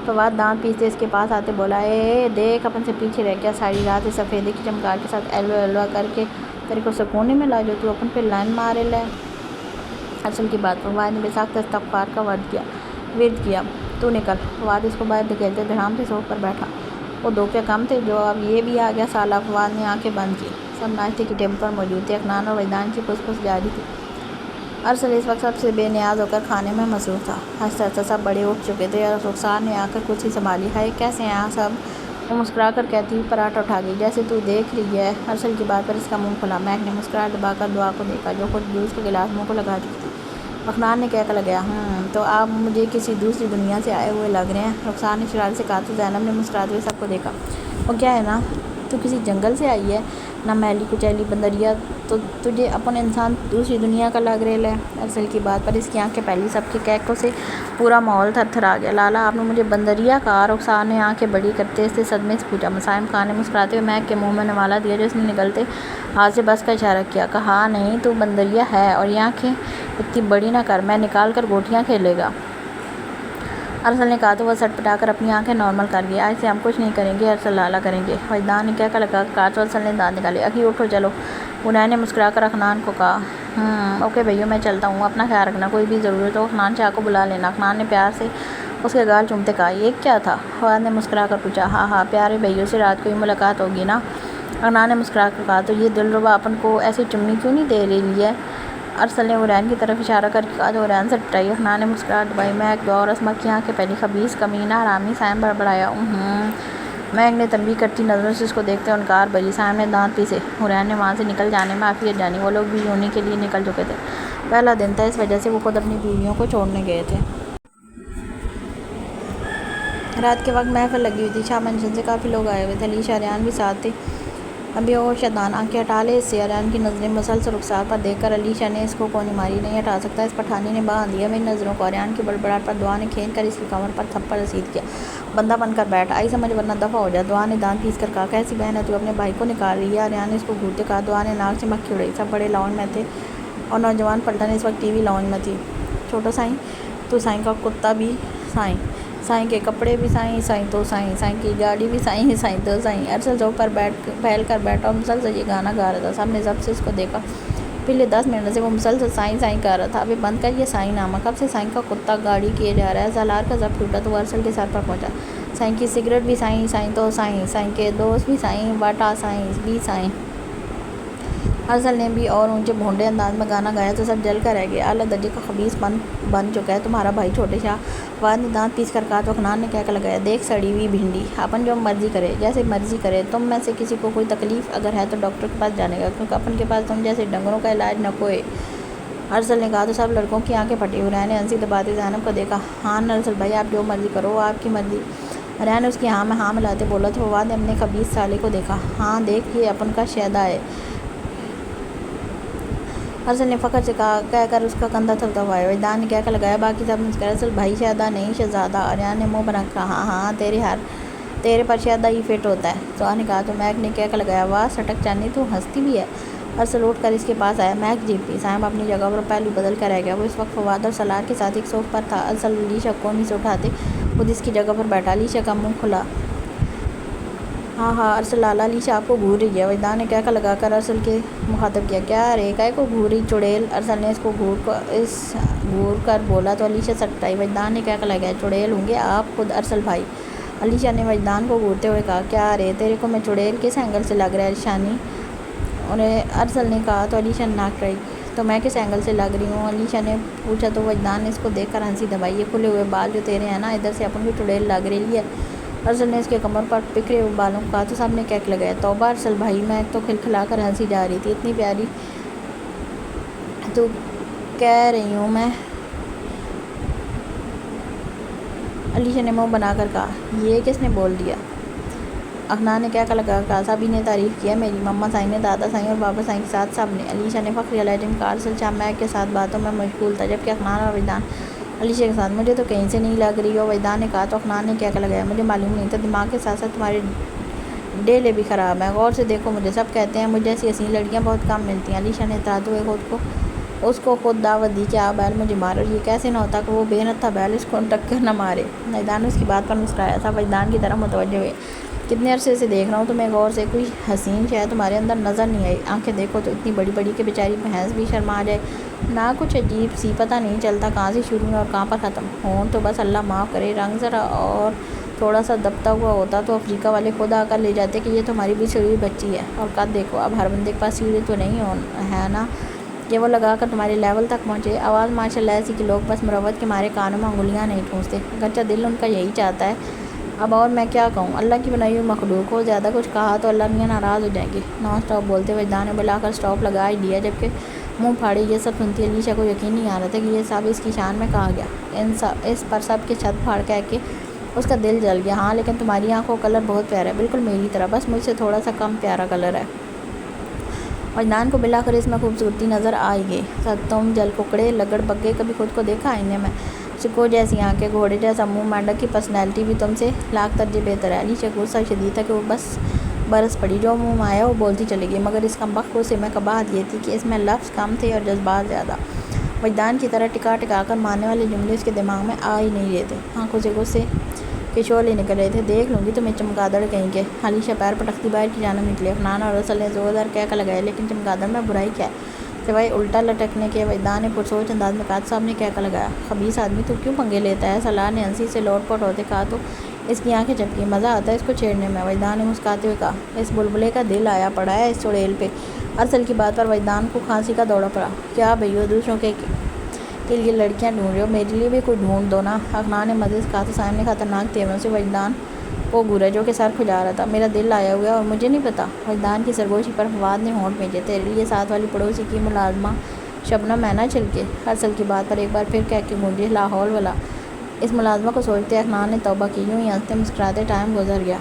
فواد دانت پیستے اس کے پاس آتے بولا۔ اے دیکھ، اپن سے پیچھے رہ گیا ساری رات اس سفیدی کی چمکار کے ساتھ ایلو ایلو کر کے تیرے کو سکون نہیں ملا جو تو اپن پہ لائن مارے لے۔ ارسل کی بات پر فواد نے بے ساختہ استغفار کا ورد کیا۔ تو نکل! فواد اس کو باہر دھکیلتے دھڑام سے سوف پر بیٹھا۔ وہ دو کیا کم تھے جو اب یہ بھی آ گیا سالہ! فواد نے آنکھیں بند کی۔ سب ناشتے کی ٹیبل پر موجود تھے۔ اکنان اور وجدان کی پس پس جاری تھی۔ ارسل اس وقت سب سے بے نیاز ہو کر کھانے میں مصروف تھا۔ آہستہ آہستہ سب بڑے اٹھ چکے تھے اور رخسار نے آ کر کرسی سنبھالی۔ ہائے کیسے ہیں آپ سب؟ وہ مسکرا کر کہتی ہوئی پراٹھا اٹھا گئی۔ جیسے تو دیکھ رہی ہے۔ ارسل کی بات پر اس کا منہ کھلا۔ مہک نے مسکراہٹ دبا کر دعا کو دیکھا جو خود جوس کا گلاس منہ کو لگا چکی تھی۔ اکنان نے کہہ کر لگایا۔ تو آپ مجھے کسی دوسری دنیا سے آئے ہوئے لگ رہے ہیں۔ رخسار نے شرارت سے کہا تو زینب نے مسکراتے ہوئے سب کو دیکھا۔ وہ کیا ہے نا، تو کسی جنگل سے آئی ہے نہ، میلی کچیلی بندریا، تو تجھے اپن انسان دوسری دنیا کا لگ رہے ہے۔ ارسل کی بات پر اس کی آنکھیں پھیلی۔ سب کے کہکوں سے پورا ماحول تھر تھرا گیا۔ لالا آپ نے مجھے بندریا کہا؟ رخسار نے آنکھیں بڑی کرتے اس سے صدمے سے پوچھا۔ مسائم خان نے مسکراتے ہوئے مہک کے منہ میں نوالا دیا جو اس نے نگلتے ہاتھ سے بس کا اشارہ کیا۔ کہا نہیں تو بندریا ہے، اور یہ آنکھیں اتنی بڑی نہ کر، میں نکال کر گوٹیاں کھیلے گا۔ ارسل نے کہا تو وہ سٹپٹا کر اپنی آنکھیں نارمل کر گیا۔ آج سے ہم کچھ نہیں کریں گے ارسل، لالا کریں گے۔ وجدان نے کہہ کر کہا تو ارسل نے دانت نکالے۔ اخی اٹھو چلو۔ حنین نے مسکرا کر اکنان کو کہا۔ اوکے بھائیو، میں چلتا ہوں، اپنا خیال رکھنا، کوئی بھی ضرورت ہو اکنان شاہ کو بلا لینا۔ اکنان نے پیار سے اس کے گال چومتے کہا۔ یہ کیا تھا؟ فواد نے مسکرا کر پوچھا۔ ہاں پیارے بھائیو سے رات کو ہی ملاقات ہوگی نا؟ اکنان نے مسکرا کر کہا۔ تو یہ دلربا اپن کو ایسی چمنی کیوں نہیں دے رہی ہے؟ ارسل نے حنین کی طرف اشارہ کر کے کہا تو حنین سٹپٹائی۔ اکنان نے مسکراہٹ دبائی۔ مہک، دعا اور اسما کی آنکھیں پھیلی۔ خبیث، کمینہ، حرامی! سائم بڑبڑایا۔ مہک نے تنبیہ کرتی نظروں سے اس کو دیکھتے انکار بھری۔ سائم نے دانت پیسے۔ حنین نے وہاں سے نکل جانے میں عافیت جانی۔ وہ لوگ بھی یونی کے لیے نکل چکے تھے۔ پہلا دن تھا، اس وجہ سے وہ خود اپنی بیویوں کو چھوڑنے گئے تھے۔ رات کے وقت محفل لگی ہوئی تھی۔ شاہ منشن سے کافی لوگ آئے ہوئے تھے۔ علیشا ریان بھی ساتھ تھے۔ ابھی وہ شیطان آنکھیں ہٹا لے اس سے۔ ریان کی نظریں مسلسل رخسار پر دیکھ کر علیشا نے اس کو کونی ماری۔ نہیں ہٹا سکتا اس پٹھانی نے باندھ دیا میری نظروں کو۔ ریان کی بڑبڑاہٹ پر دعا نے کھین کر اس کی کمر پر تھپڑ رسید کیا۔ بندہ بن کر بیٹھ، آئی سمجھ ورنہ دفعہ ہو جا۔ دعا نے دانت پیس کر کہا۔ کیسی بہن ہے تو اپنے بھائی کو نکال رہی ہے؟ ریان نے اس کو گھورتے کہا۔ دعا نے ناک سے مکھی اڑائی۔ سب بڑے لاؤنج میں تھے اور نوجوان پلٹن اس وقت ٹی وی لاؤنج میں تھی۔ چھوٹا سائیں تو سائیں کا کتا بھی سائیں، سائیں کے کپڑے بھی سائیں، سائیں تو سائیں، سائیں کی گاڑی بھی سائیں، سائیں تو سائیں۔ ارسل زوف پر پھیل کر بیٹھا اور مسلسل یہ گانا گا رہا تھا۔ سب نے ضبط سے اس کو دیکھا۔ پچھلے 10 منٹ سے وہ مسلسل سائیں سائیں کر رہا تھا۔ ابھی بند کر یہ سائیں نامہ، کب سے سائیں کا کتا گاڑی کیے جا رہا ہے؟ سالار کا ضبط ٹوٹا تو وہ ارسل کے سر پر پہنچا۔ سائیں کی سگریٹ بھی سائیں، سائیں تو سائیں، سائیں کے دوست بھی سائیں، واٹا سائیں بھی سائیں۔ ارسل نے بھی اور اونچے بھونڈے انداز میں گانا گایا تو سب جل کر رہ گئے۔ اعلیٰ درجے کا خبیث بن چکا ہے تمہارا بھائی چھوٹے شاہ، فواد نے دانت پیس کر کہا تو حنان نے کہہ کر لگایا، دیکھ سڑی ہوئی بھنڈی، اپن جو مرضی کرے، جیسے مرضی کرے، تم میں سے کسی کو کوئی تکلیف اگر ہے تو ڈاکٹر کے پاس جانے گا، کیونکہ اپن کے پاس تم جیسے ڈنگروں کا علاج نہ کوئی۔ ارسل نے کہا تو سب لڑکوں کی آنکھیں پھٹی ہوئی۔ ریحان نے ہنسی دباتے زینب کو دیکھا۔ ہاں ارسل بھائی، آپ جو مرضی کرو، آپ کی مرضی۔ ریحان نے اس کی ہاں میں ہاں ملاتے بولا تو فواد نے اپنے خبیث سالے کو دیکھا۔ ہاں دیکھ، یہ اپن کا شہدا ہے۔ ارسل نے فخر سے کہہ کر اس کا کندھا تھپتھپایا۔ وجدان نے کہہ کر لگایا، باقی سب نے کہا، ارسل بھائی شہدا نہیں شہزادہ۔ ریحان نے منہ بنا کر کہا، ہاں ہاں تیرے پر شہدا ہی فٹ ہوتا ہے۔ سہا نے کہا تو مہک نے کہہ کر لگایا، واہ سٹک چانی، تو ہنستی بھی ہے۔ ارسل اٹھ کر اس کے پاس آیا۔ مہک جیت گئی۔ سائم اپنی جگہ پر پہلو بدل کر رہ گیا۔ وہ اس وقت فواد اور سالار کے ساتھ ایک صوفے پر تھا۔ ارسل علیشا کو کونی سے اٹھاتے خود اس کی جگہ پر بیٹھا۔ علیشا کا منہ کھلا۔ ہاں ہاں ارسل لالا، علیشا آپ کو گھور رہی ہے۔ وجدان نے کہہ کر لگا کر ارسل کے مخاطب کیا، کیا رے کائے کو گھور رہی چڑیل؟ ارسل نے اس کو گھور کر بولا تو علیشا سٹپٹائی۔ وجدان نے کہہ کر لگایا، چڑیل ہوں گے آپ خود ارسل بھائی۔ علیشا نے وجدان کو گھورتے ہوئے کہا، کیا رے تیرے کو میں چڑیل کس اینگل سے لگ رہا ہے شانی؟ ارسل نے کہا تو علیشا نے ناک ٹرائی، تو میں کس اینگل سے لگ رہی ہوں؟ علیشا نے پوچھا تو وجدان نے اس کو دیکھ کر ہنسی دبائی۔ یہ کھلے ہوئے بال جو تیرے ہیں نا، ادھر سے اپن کو چڑیل لگ رہی ہے۔ ارسل نے اس کے کمر پر بکھرے ہوئے بالوں کو کہا تو سب نے کہہ لگایا، توبہ ارسل بھائی، میں تو کھلکھلا کر ہنسی جا رہی تھی، اتنی پیاری تو کہہ رہی ہوں میں۔ علیشا نے منہ بنا کر کہا، یہ کس نے بول دیا؟ حنان نے کہہ کر لگا کہا، سبھی نے تعریف کی ہے میری، مما سائیں نے، دادا سائیں اور بابا سائیں کے ساتھ سب نے۔ علیشا نے فخریہ لہجے میں کہا، ارسل شاہ مہک کے ساتھ باتوں میں مشغول تھا، جبکہ حنان اور وجدان علیشا کے ساتھ۔ مجھے تو کہیں سے نہیں لگ رہی ہو، وجدان نے کہا تو حنان نے کہہ کر لگایا، مجھے معلوم نہیں تھا، دماغ کے ساتھ ساتھ تمہارے ڈیلے بھی خراب ہیں، غور سے دیکھو مجھے، سب کہتے ہیں مجھ جیسی حسین لڑکیاں بہت کم ملتی ہیں۔ علیشا نے اتراتے ہوئے اس کو خود دعوت دی کہ آ بیل مجھے مار، اور یہ کیسے نہ ہوتا کہ وہ بے نت تھا بیل اس کو ٹکر نہ مارے۔ وجدان نے اس کی بات پر مسکرایا تھا۔ وجدان کی طرف متوجہ ہوئے، کتنے عرصے سے دیکھ رہا ہوں تمہیں غور سے، کوئی حسین شے تمہارے اندر نظر نہیں آئی، آنکھیں دیکھو تو اتنی بڑی بڑی کہ بیچاری بھینس بھی شرما جائے، نہ کچھ عجیب سی، پتہ نہیں چلتا کہاں سے شروع ہے اور کہاں پر ختم۔ ہونٹ تو بس اللہ معاف کرے، رنگ ذرا اور تھوڑا سا دبتا ہوا ہوتا تو افریقہ والے خود آ کر لے جاتے کہ یہ تمہاری بچھڑی ہوئی بچی ہے۔ اور قد دیکھو، اب ہر بندے کے پاس سیڑھی تو نہیں ہے نا کہ وہ لگا کر تمہارے لیول تک پہنچے۔ آواز ماشاءاللہ ایسی کہ لوگ بس مروت کے مارے کانوں میں انگلیاں نہیں ٹھونستے، اگرچہ دل ان کا یہی چاہتا ہے۔ اب اور میں کیا کہوں، اللہ کی بنائی ہوئی مخلوق ہو، زیادہ کچھ کہا تو اللہ میاں ناراض ہو جائیں گے۔ نان سٹاپ بولتے ہوئے وجدان نے بلا کر سٹاپ لگا ہی لیا، جبکہ منہ پھاڑے یہ سب سنتی علیشا کو یقین نہیں آ رہا تھا کہ یہ سب اس کی شان میں کہا گیا۔ اس پر سب کے چھت پھاڑ کہہ کے اس کا دل جل گیا۔ ہاں لیکن تمہاری آنکھوں کا کلر بہت پیارا ہے، بالکل میری طرح، بس مجھ سے تھوڑا سا کم پیارا کلر ہے۔ وجدان کو بالآخر اس میں خوبصورتی نظر آ ہی گئی۔ تم جل ککڑے لگڑ بگے، کبھی خود کو دیکھا آئینے میں؟ سکو جیسی آنکھیں، گھوڑے جیسا منہ، مینڈک کی پرسنالٹی بھی تم سے لاکھ درجے بہتر ہے۔ علیشا کو غصہ شدید تھا کہ وہ بس برس پڑی، جو منہ میں آیا وہ بولتی چلی گئی، مگر اس کمبخت غصے میں قباحت یہ تھی کہ اس میں لفظ کم تھے اور جذبات زیادہ۔ وجدان کی طرح ٹکا ٹکا کر مارنے والے جملے اس کے دماغ میں آ ہی نہیں رہے تھے، آنکھوں سے غصے کے شعلے نکل رہے تھے۔ دیکھ لوں گی تمہیں چمگادڑ کہیں کے۔ علیشا پیر پٹکتی باہر کی جانب نکلی۔ حنان اور ارسل نے زوردار کہہ کر لگایا، لیکن چمگادڑ میں برائی کیا ہے سوائے الٹا لٹکنے کے؟ وجدان نے پرسوچ انداز میں کہا تو صاحب نے کہہ کر لگایا، خبیث آدمی تو کیوں پنگے لیتا ہے؟ سالار نے ہنسی سے لوٹ پوٹ ہوتے کہا تو اس کی آنکھیں چمکی، مزہ آتا ہے اس کو چھیڑنے میں۔ وجدان نے مسکراتے ہوئے کہا، اس بلبلے کا دل آیا پڑا ہے اس چڑیل پہ۔ ارسل کی بات پر وجدان کو کھانسی کا دورہ پڑا۔ کیا بھئیو، دوسروں کے لیے لڑکیاں ڈھونڈ رہے ہو، میرے لیے بھی کوئی ڈھونڈ دو نا۔ حنان نے مزے سے کہا تو صاحب نے خطرناک تیوروں سے وجدان کو گھورا جو کہ سر کھجا رہا تھا۔ میرا دل آیا ہوا ہے اور مجھے نہیں پتا۔ وجدان کی سرگوشی پر فواد نے ہونٹ بھیجے، تیرے لیے ساتھ والی پڑوسی کی ملازمہ شبنم ہے نا چھلکے؟ ارسل کی بات پر ایک بار پھر کہہ کے گونجی، لا حول ولا۔ اس ملازمہ کو سوچتے حنان نے توبہ کی، یوں ہی ہنستے مسکراتے ٹائم گزر گیا۔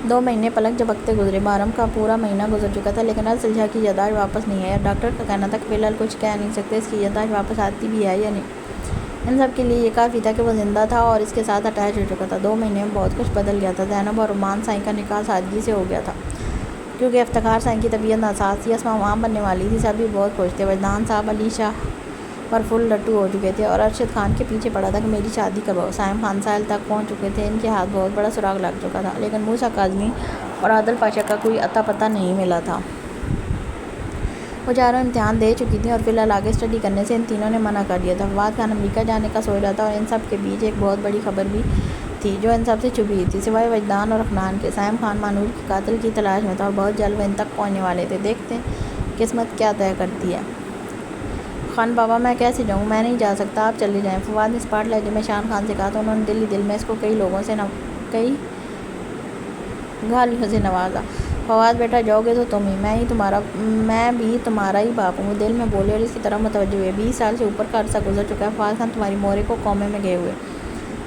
2 مہینے پلک جھپکتے گزرے۔ محرم کا پورا مہینہ گزر چکا تھا، لیکن ارسل شاہ کی یادداشت واپس نہیں آئی۔ ڈاکٹر کا کہنا تھا کہ فی الحال کچھ کہہ نہیں سکتے اس کی یادداشت واپس آتی بھی ہے یا نہیں۔ ان سب کے لیے یہ کافی تھا کہ وہ زندہ تھا اور اس کے ساتھ اٹیچ ہو چکا تھا۔ 2 مہینے میں بہت کچھ بدل گیا تھا۔ زینب اور رومان سائیں کا نکاح سادگی سے ہو گیا تھا، کیونکہ افتخار سائیں کی طبیعت ناساز تھی، اسما وہاں بننے والی تھی، سبھی بہت خوش تھے۔ وجدان صاحب علیشا پر فل لٹو ہو چکے تھے اور ارشد خان کے پیچھے پڑا تھا کہ میری شادی کرواؤ۔ سائم خان ساحل تک پہنچ چکے تھے، ان کے ہاتھ بہت بڑا سراغ لگ چکا تھا، لیکن موسیٰ کاظمی اور عادل پاشا کا کوئی اتا پتہ نہیں ملا تھا۔ وہ چاروں امتحان دے چکی تھیں اور فی الحال آگے اسٹڈی کرنے سے ان تینوں نے منع کر دیا تھا۔ فواد خان امریکہ جانے کا سوچ رہا تھا اور ان سب کے بیچ ایک بہت بڑی خبر بھی تھی جو ان سب سے چھپی ہوئی تھی سوائے وجدان اور افنان کے۔ سائم خان مانور کے قاتل کی تلاش میں تھا اور بہت جلد وہ ان تک پہنچنے والے تھے۔ دیکھتے ہیں قسمت کیا طے کرتی ہے۔ خان بابا میں کیسے جاؤں؟ میں نہیں جا سکتا، آپ چلے جائیں، فواد نے اسپاٹ لہجے میں شان خان سے کہا تو انہوں نے دل ہی دل میں اس کو کئی گالیوں سے نوازا۔ فواد بیٹا جاؤ گے تو تم ہی، میں بھی تمہارا ہی باپ ہوں، وہ دل میں بولے اور اس کی طرف متوجہ ہوئے۔ 20 سال سے اوپر کا عرصہ گزر چکا ہے فواد خان تمہاری مورے کو کومے میں گئے ہوئے۔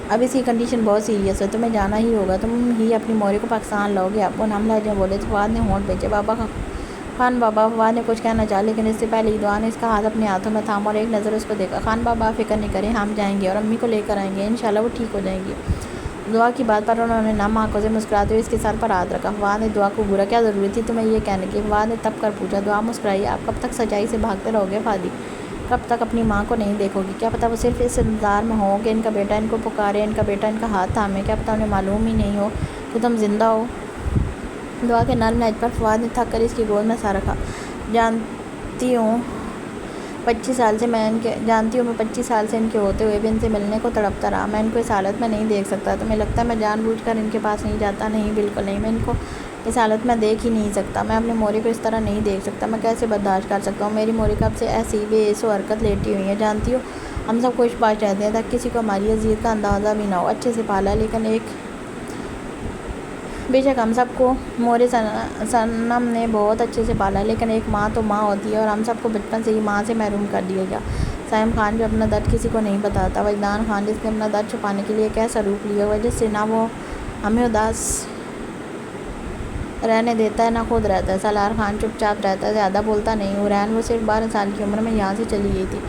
اب اس کی کنڈیشن بہت سیریس ہے، تمہیں جانا ہی ہوگا، تم ہی اپنی مورے کو پاکستان لاؤ گے۔ آپ وہ نم لہجے میں بولے تو فواد نے ہونٹ بھیجے۔ خان بابا فواد نے کچھ کہنا چاہا لیکن اس سے پہلے ہی دعا نے اس کا ہاتھ اپنے ہاتھوں میں تھاما اور ایک نظر اس کو دیکھا۔ خان بابا فکر نہیں کریں، ہم جائیں گے اور امی کو لے کر آئیں گے، انشاءاللہ وہ ٹھیک ہو جائیں گی۔ دعا کی بات پر انہوں نے نم آنکھوں سے مسکراتے ہوئے اس کے سر پر ہاتھ رکھا۔ فواد نے دعا کو گھورا، کیا ضرورت تھی تمہیں یہ کہنے کی؟ فواد نے تپ کر پوچھا۔ دعا مسکرائی، آپ کب تک سچائی سے بھاگتے رہو گے فادی؟ کب تک اپنی ماں کو نہیں دیکھو گی؟ کیا پتہ وہ صرف اس انتظار میں ہو کہ ان کا بیٹا ان کو پکارے، ان کا بیٹا ان کا ہاتھ تھامے؟ کیا پتہ انہیں معلوم ہی نہیں ہو کہ تم زندہ ہو؟ دعا کے نرم لہجے پر فواد نے تھک کر اس کی گود میں سر رکھا۔ جانتی ہوں میں 25 سال سے ان کے ہوتے ہوئے بھی ان سے ملنے کو تڑپتا رہا۔ میں ان کو اس حالت میں نہیں دیکھ سکتا۔ تمہیں لگتا ہے میں جان بوجھ کر ان کے پاس نہیں جاتا؟ نہیں، بالکل نہیں، میں ان کو اس حالت میں دیکھ ہی نہیں سکتا۔ میں اپنے موری کو اس طرح نہیں دیکھ سکتا، میں کیسے برداشت کر سکتا ہوں؟ میری موری کب سے ایسی بے حس و حرکت لیٹی ہوئی ہے۔ جانتی ہو ہم سب خوش باش رہتے ہیں تاکہ کسی کو ہماری اذیت کا اندازہ بھی نہ ہو۔ اچھے سے پالا ہے لیکن بے شک ہم سب کو مورے صنم نے بہت اچھے سے پالا ہے، لیکن ایک ماں تو ماں ہوتی ہے اور ہم سب کو بچپن سے ہی ماں سے محروم کر دیا گیا۔ سائم خان جو اپنا درد کسی کو نہیں بتاتا، وجدان خان جس نے اپنا درد چھپانے کے لیے ایک ایسا روپ لیا ہوا جس سے نہ وہ ہمیں اداس رہنے دیتا ہے نہ خود رہتا ہے۔ سالار خان چپ چاپ رہتا ہے، زیادہ بولتا نہیں۔ حورین وہ صرف 12 سال کی عمر میں یہاں سے چلی گئی تھی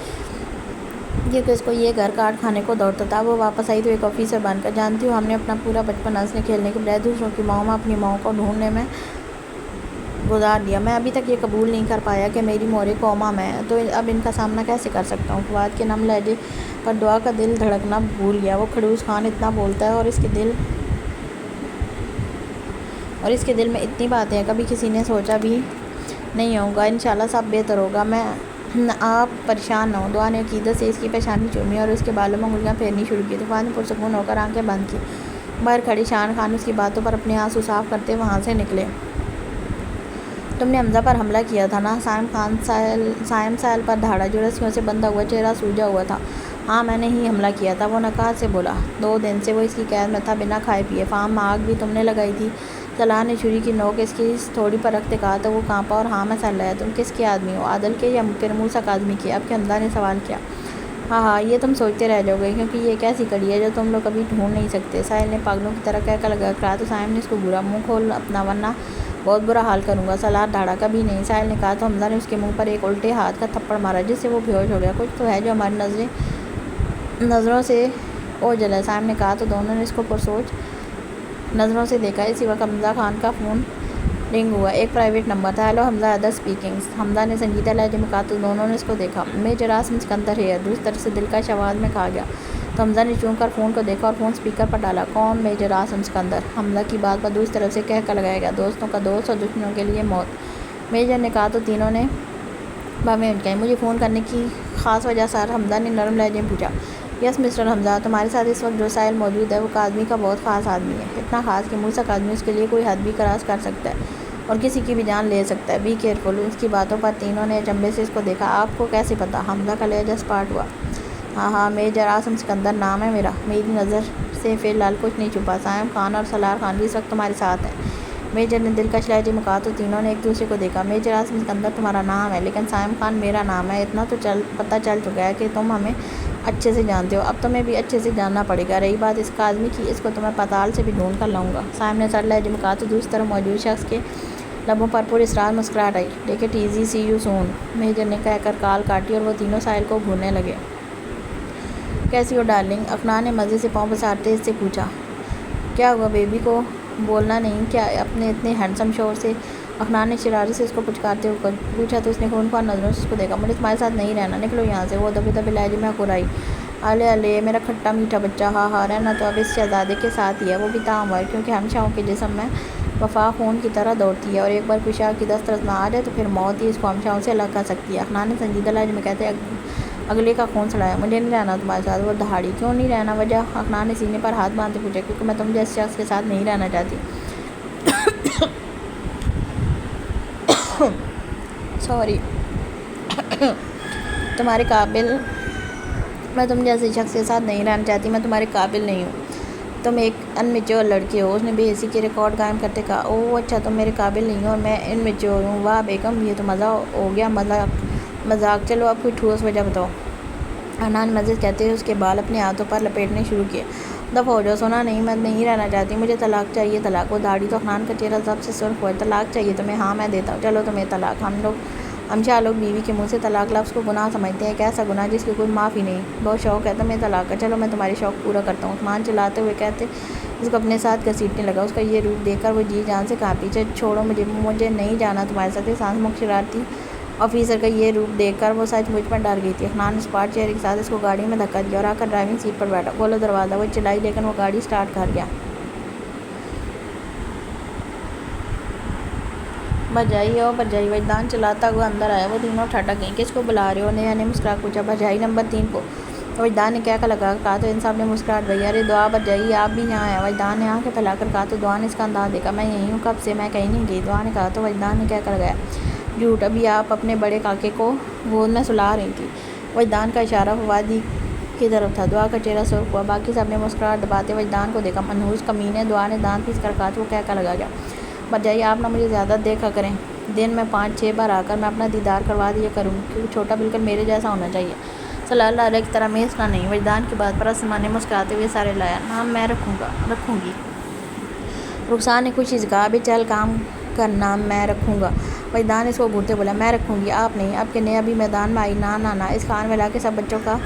کیونکہ اس کو یہ گھر کاٹ کھانے کو دوڑتا تھا۔ وہ واپس آئی تو ایک آفیسر بن کر۔ جانتی ہو ہم نے اپنا پورا بچپن ہنسنے کھیلنے کے بجائے دوسروں کی ماؤں میں اپنی ماؤں کو ڈھونڈنے میں گزار دیا۔ میں ابھی تک یہ قبول نہیں کر پایا کہ میری مورے کوما میں ہے، تو اب ان کا سامنا کیسے کر سکتا ہوں؟ فواد کے نم لہجے پر دعا کا دل دھڑکنا بھول گیا۔ وہ کھڑوس خان اتنا بولتا ہے اور اس کے دل میں اتنی باتیں ہیں، کبھی کسی نے سوچا بھی نہیں ہوگا۔ انشاءاللہ سب بہتر ہوگا، آپ پریشان نہ ہوں۔ دعا نے عقیدت سے اس کی پیشانی چومی اور اس کے بالوں میں انگلیاں پھیرنی شروع کی تو فواد نے پرسکون ہو کر آنکھیں بند کی۔ باہر کھڑی شان خان اس کی باتوں پر اپنے آنسو صاف کرتے وہاں سے نکلے۔ تم نے حمزہ پر حملہ کیا تھا نا؟ سائم سائل پر دھاڑا جو رسیوں سے بندھا ہوا، چہرہ سوجا ہوا تھا۔ ہاں میں نے ہی حملہ کیا تھا، وہ نکات سے بولا۔ 2 دن سے وہ اس کی قید میں تھا، بنا کھائے پیے۔ فارم میں آگ بھی تم نے لگائی تھی؟ سالار نے چھری کی نوک اس کی تھوڑی پر رکھتے کہا تو وہ کانپا اور ہاں میں سر لایا۔ تم کس کے آدمی ہو، عادل کے یا پھر موسیٰ کاظمی کے؟ اب کہ حمزہ نے سوال کیا۔ ہاں یہ تم سوچتے رہ جاؤ گے کیونکہ یہ ایک ایسی کڑی ہے جو تم لوگ کبھی ڈھونڈ نہیں سکتے۔ ساحل نے پاگلوں کی طرح کہہ کر لگا کر کہا تو سائم نے اس کو گھورا۔ منہ کھول اپنا ورنہ بہت برا حال کروں گا۔ سالار دھاڑا کبھی نہیں، ساحل نے کہا تو حمزہ نے اس کے منہ پر ایک الٹے ہاتھ کا تھپڑ مارا جس سے وہ بے ہوش ہو گیا۔ کچھ تو ہے جو ہماری نظروں سے اوجھل ہے، سائم نے کہا تو دونوں نے اس کو پرسوچ نظروں سے دیکھا۔ اسی وقت حمزہ خان کا فون رنگ ہوا، ایک پرائیویٹ نمبر تھا۔ ہیلو حمزہ، حیدر اسپیکنگ، حمزہ نے سنجیدہ لہجے میں کہا تو دونوں نے اس کو دیکھا۔ میجر عاصم سکندر ہے، دوسری طرف سے دلکش آواز میں کہا گیا تو حمزہ نے چونک کر فون کو دیکھا اور فون اسپیکر پر ڈالا۔ کون؟ میجر عاصم سکندر۔ حمزہ کی بات پر دوسری طرف سے کہہ کر لگایا گیا، دوستوں کا دوست اور دشمنوں کے لیے موت۔ میجر نے کہا تو تینوں نے باتیں اٹھ گئیں۔ مجھے فون کرنے کی خاص وجہ سر؟ حمزہ نے نرم لہجے میں پوچھا۔ یس مسٹر حمزہ، تمہارے ساتھ اس وقت جو ساحل موجود ہے وہ کاظمی کا بہت خاص آدمی ہے، اتنا خاص کہ موسیٰ کاظمی اس کے لیے کوئی حد بھی کراس کر سکتا ہے اور کسی کی بھی جان لے سکتا ہے۔ Be careful. اس کی باتوں پر تینوں نے اچنبھے سے اس کو دیکھا۔ آپ کو کیسے پتہ؟ حمزہ کا لہجہ سپاٹ ہوا۔ ہاں میجر عاصم سکندر نام ہے میرا، میری نظر سے فی الحال کچھ نہیں چھپا۔ سائم خان اور سالار خان بھی اس وقت تمہارے ساتھ ہیں، میجر نے دلکش لہجے میں کہا تو تینوں نے ایک دوسرے کو دیکھا۔ میجر عاصم سکندر تمہارا نام ہے لیکن سائم خان میرا نام ہے، اتنا تو پتہ چل چکا ہے کہ تم ہمیں اچھے سے جانتے ہو، اب تمہیں بھی اچھے سے جاننا پڑے گا۔ رہی بات اس کاظمی کی، اس کو تمہیں پتال سے بھی ڈھونڈ کر لاؤں گا، سائم نے سر لہجے میں کہا تو دوسری طرف موجود شخص کے لبوں پر پراسرار مسکراہٹ آئی۔ Take it easy, see you soon, major نے کہہ کر کال کاٹی اور وہ تینوں ساحل کو گھورنے لگے۔ کیسی ہو ڈارلنگ؟ افنان نے مزے سے پاؤں پسارتے اس سے پوچھا۔ کیا ہوا، بیبی کو بولنا نہیں کیا اپنے اتنے ہینڈسم شوہر سے؟ افنان نے شرارت سے اس کو پچکارتے ہوئے پوچھا تو اس نے خونخوار نظروں سے اس کو دیکھا۔ مجھے تمہارے ساتھ نہیں رہنا، نکلو یہاں سے، وہ دبے دبے لہجے میں ہکرائی۔ الے الے میرا کھٹا میٹھا بچہ، ہاں رہنا تو اب اس شہزادے کے ساتھ ہی ہے، وہ بھی تاعمر، کیونکہ ہمشاہوں کے جسم میں وفا خون کی طرح دوڑتی ہے اور ایک بار کوئی شاہ کی دسترس میں آ جائے تو پھر موت ہی اس کو ہمشاہوں سے الگ کر سکتی ہے۔ افنان نے سنجیدہ لہجے میں کہتے اگلے کا خون سڑایا۔ مجھے نہیں رہنا تمہارے ساتھ۔ وہ دہاڑی۔ کیوں نہیں رہنا؟ وجہ؟ حنان نے سینے پر ہاتھ باندھتے پوچھا۔ کیونکہ میں تم جیسے شخص کے ساتھ نہیں رہنا چاہتی۔ سوری تمہارے قابل میں تم جیسے شخص کے ساتھ نہیں رہنا چاہتی۔ میں تمہارے قابل نہیں ہوں۔ تم ایک ان میچور لڑکی ہو۔ اس نے بے حسی کے ریکارڈ قائم کرتے کہا۔ اوہ اچھا، تم میرے قابل نہیں ہو اور میں ان میچور ہوں۔ واہ بیگم، یہ تو مزہ ہو گیا۔ مذاق۔ چلو اب کوئی ٹھوس وجہ بتاؤ۔ حنان مزید کہتے ہوئے اس کے بال اپنے ہاتھوں پر لپیٹنے شروع کیے۔ دفعہ ہو جاؤ۔ سنا نہیں، میں نہیں رہنا چاہتی۔ مجھے طلاق چاہیے، طلاق۔ وہ داڑھی تو حنان کا چہرہ ضبط سے سرخ ہوا۔ طلاق چاہیے تمہیں؟ ہاں میں دیتا ہوں۔ چلو تمہیں طلاق۔ ہم شاہ لوگ بیوی کے منہ سے طلاق لفظ کو گناہ سمجھتے ہیں، ایک ایسا گناہ جس کی کوئی معافی نہیں۔ بہت شوق ہے تمہیں طلاق کا؟ چلو میں تمہاری شوق پورا کرتا ہوں۔ عثمان چلاتے ہوئے کہتے اس کو اپنے ساتھ گھسیٹنے لگا۔ اس کا یہ روپ دیکھ کر وہ جی جان سے کہاں پیچھے چھوڑو مجھے نہیں جانا تمہارے ساتھ۔ سانس مکھ شرارتی آفیسر کا یہ روپ دیکھ کر وہ سچ مجھ پر ڈر گئی تھی۔ حنان نے اسپاٹ چہرے کے ساتھ اس کو گاڑی میں دھکا دیا اور آ کر ڈرائیونگ سیٹ پر بیٹھا۔ کھولو دروازہ، وہ چلائی، لیکن وہ گاڑی سٹارٹ کر گیا۔ بھرجائی او بھرجائی، وجدان چلاتا ہوا اندر آیا۔ وہ تینوں ٹھٹک گئیں۔ کس کو بلا رہے ہو؟ نیہا نے مسکرا کر پوچھا۔ بھرجائی نمبر 3 کو۔ وجدان نے کہا لگا کہا تو ان سب نے مسکراہٹ بھری۔ ارے دعا بھرجائی، آپ بھی یہاں ہیں؟ وجدان نے آنکھیں پھیلا کر کہا تو دعا نے اس کا انداز دیکھا۔ میں یہیں ہوں، کب سے؟ میں کہیں نہیں گئی، دعا نے کہا تو وجدان نے کہہ لگایا۔ جھوٹ، ابھی آپ اپنے بڑے کاکے کو گود میں سلا رہی تھی۔ وجدان کا اشارہ فوادی کی طرف تھا۔ دعا کا چہرہ سرخ ہوا۔ باقی سب نے مسکراہٹ دباتے وجدان کو دیکھا۔ منحوس کمینے، دعا نے دانت پیس کر کہا تو وہ کہہ لگا۔ بھرجائی آپ نہ مجھے زیادہ دیکھا کریں، دن میں 5-6 بار آ کر میں اپنا دیدار کروا دیا کروں گی، کیونکہ چھوٹا بالکل میرے جیسا ہونا چاہیے، صلی اللہ علیہ کی طرح میسنا نہیں۔ وجدان کی بات پر اسما نے مسکراتے ہوئے سارے لایا۔ نام میں رکھوں گی۔ رخسار نے خوشی سے کہا۔ ابھی چل کام کر، نام میں رکھوں گا۔ وجدان اس کو گھورتے بولا۔ میں رکھوں گی، آپ نہیں۔ اب کہ نے ابھی میدان میں آئی، نہ اس خان میں لا کے سب بچوں کا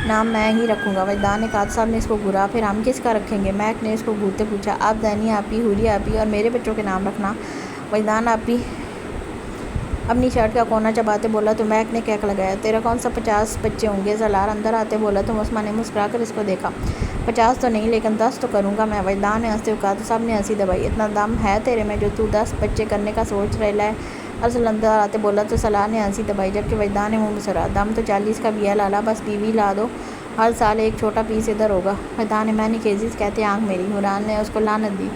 نام میں ہی رکھوں گا۔ وجدان نے کہا تو سب نے اس کو گھورا۔ پھر ہم کس کا رکھیں گے؟ میک نے اس کو گھورتے پوچھا۔ آپ زینی آپی، حوری آپی اور میرے بچوں کے نام رکھنا۔ وجدان آپی اپنی شرٹ کا کونا چباتے بولا تو میک نے کہہ لگایا۔ تیرا کون سا 50 بچے ہوں گے؟ زلار اندر آتے بولا تو اسما نے مسکرا کر اس کو دیکھا۔ 50 تو نہیں، لیکن 10 تو کروں گا میں۔ وجدان نے ہنستے ہوئے کہا تو سب نے ہنسی دبائی۔ اتنا دم ہے تیرے میں جو تو 10 بچے کرنے کا سوچ رہا ہے؟ ارسل اندر آتے بولا تو سلار نے ہنسی دبائی، جبکہ وجدان نے منہ مسرا۔ دم تو 40 کا بھی ہے لالا، بس بیوی لا دو، ہر سال ایک چھوٹا پیس ادھر ہوگا۔ وجدان نے معنی خیزی سے کہتے آنکھ میری۔ حنان نے اس کو لعنت دی۔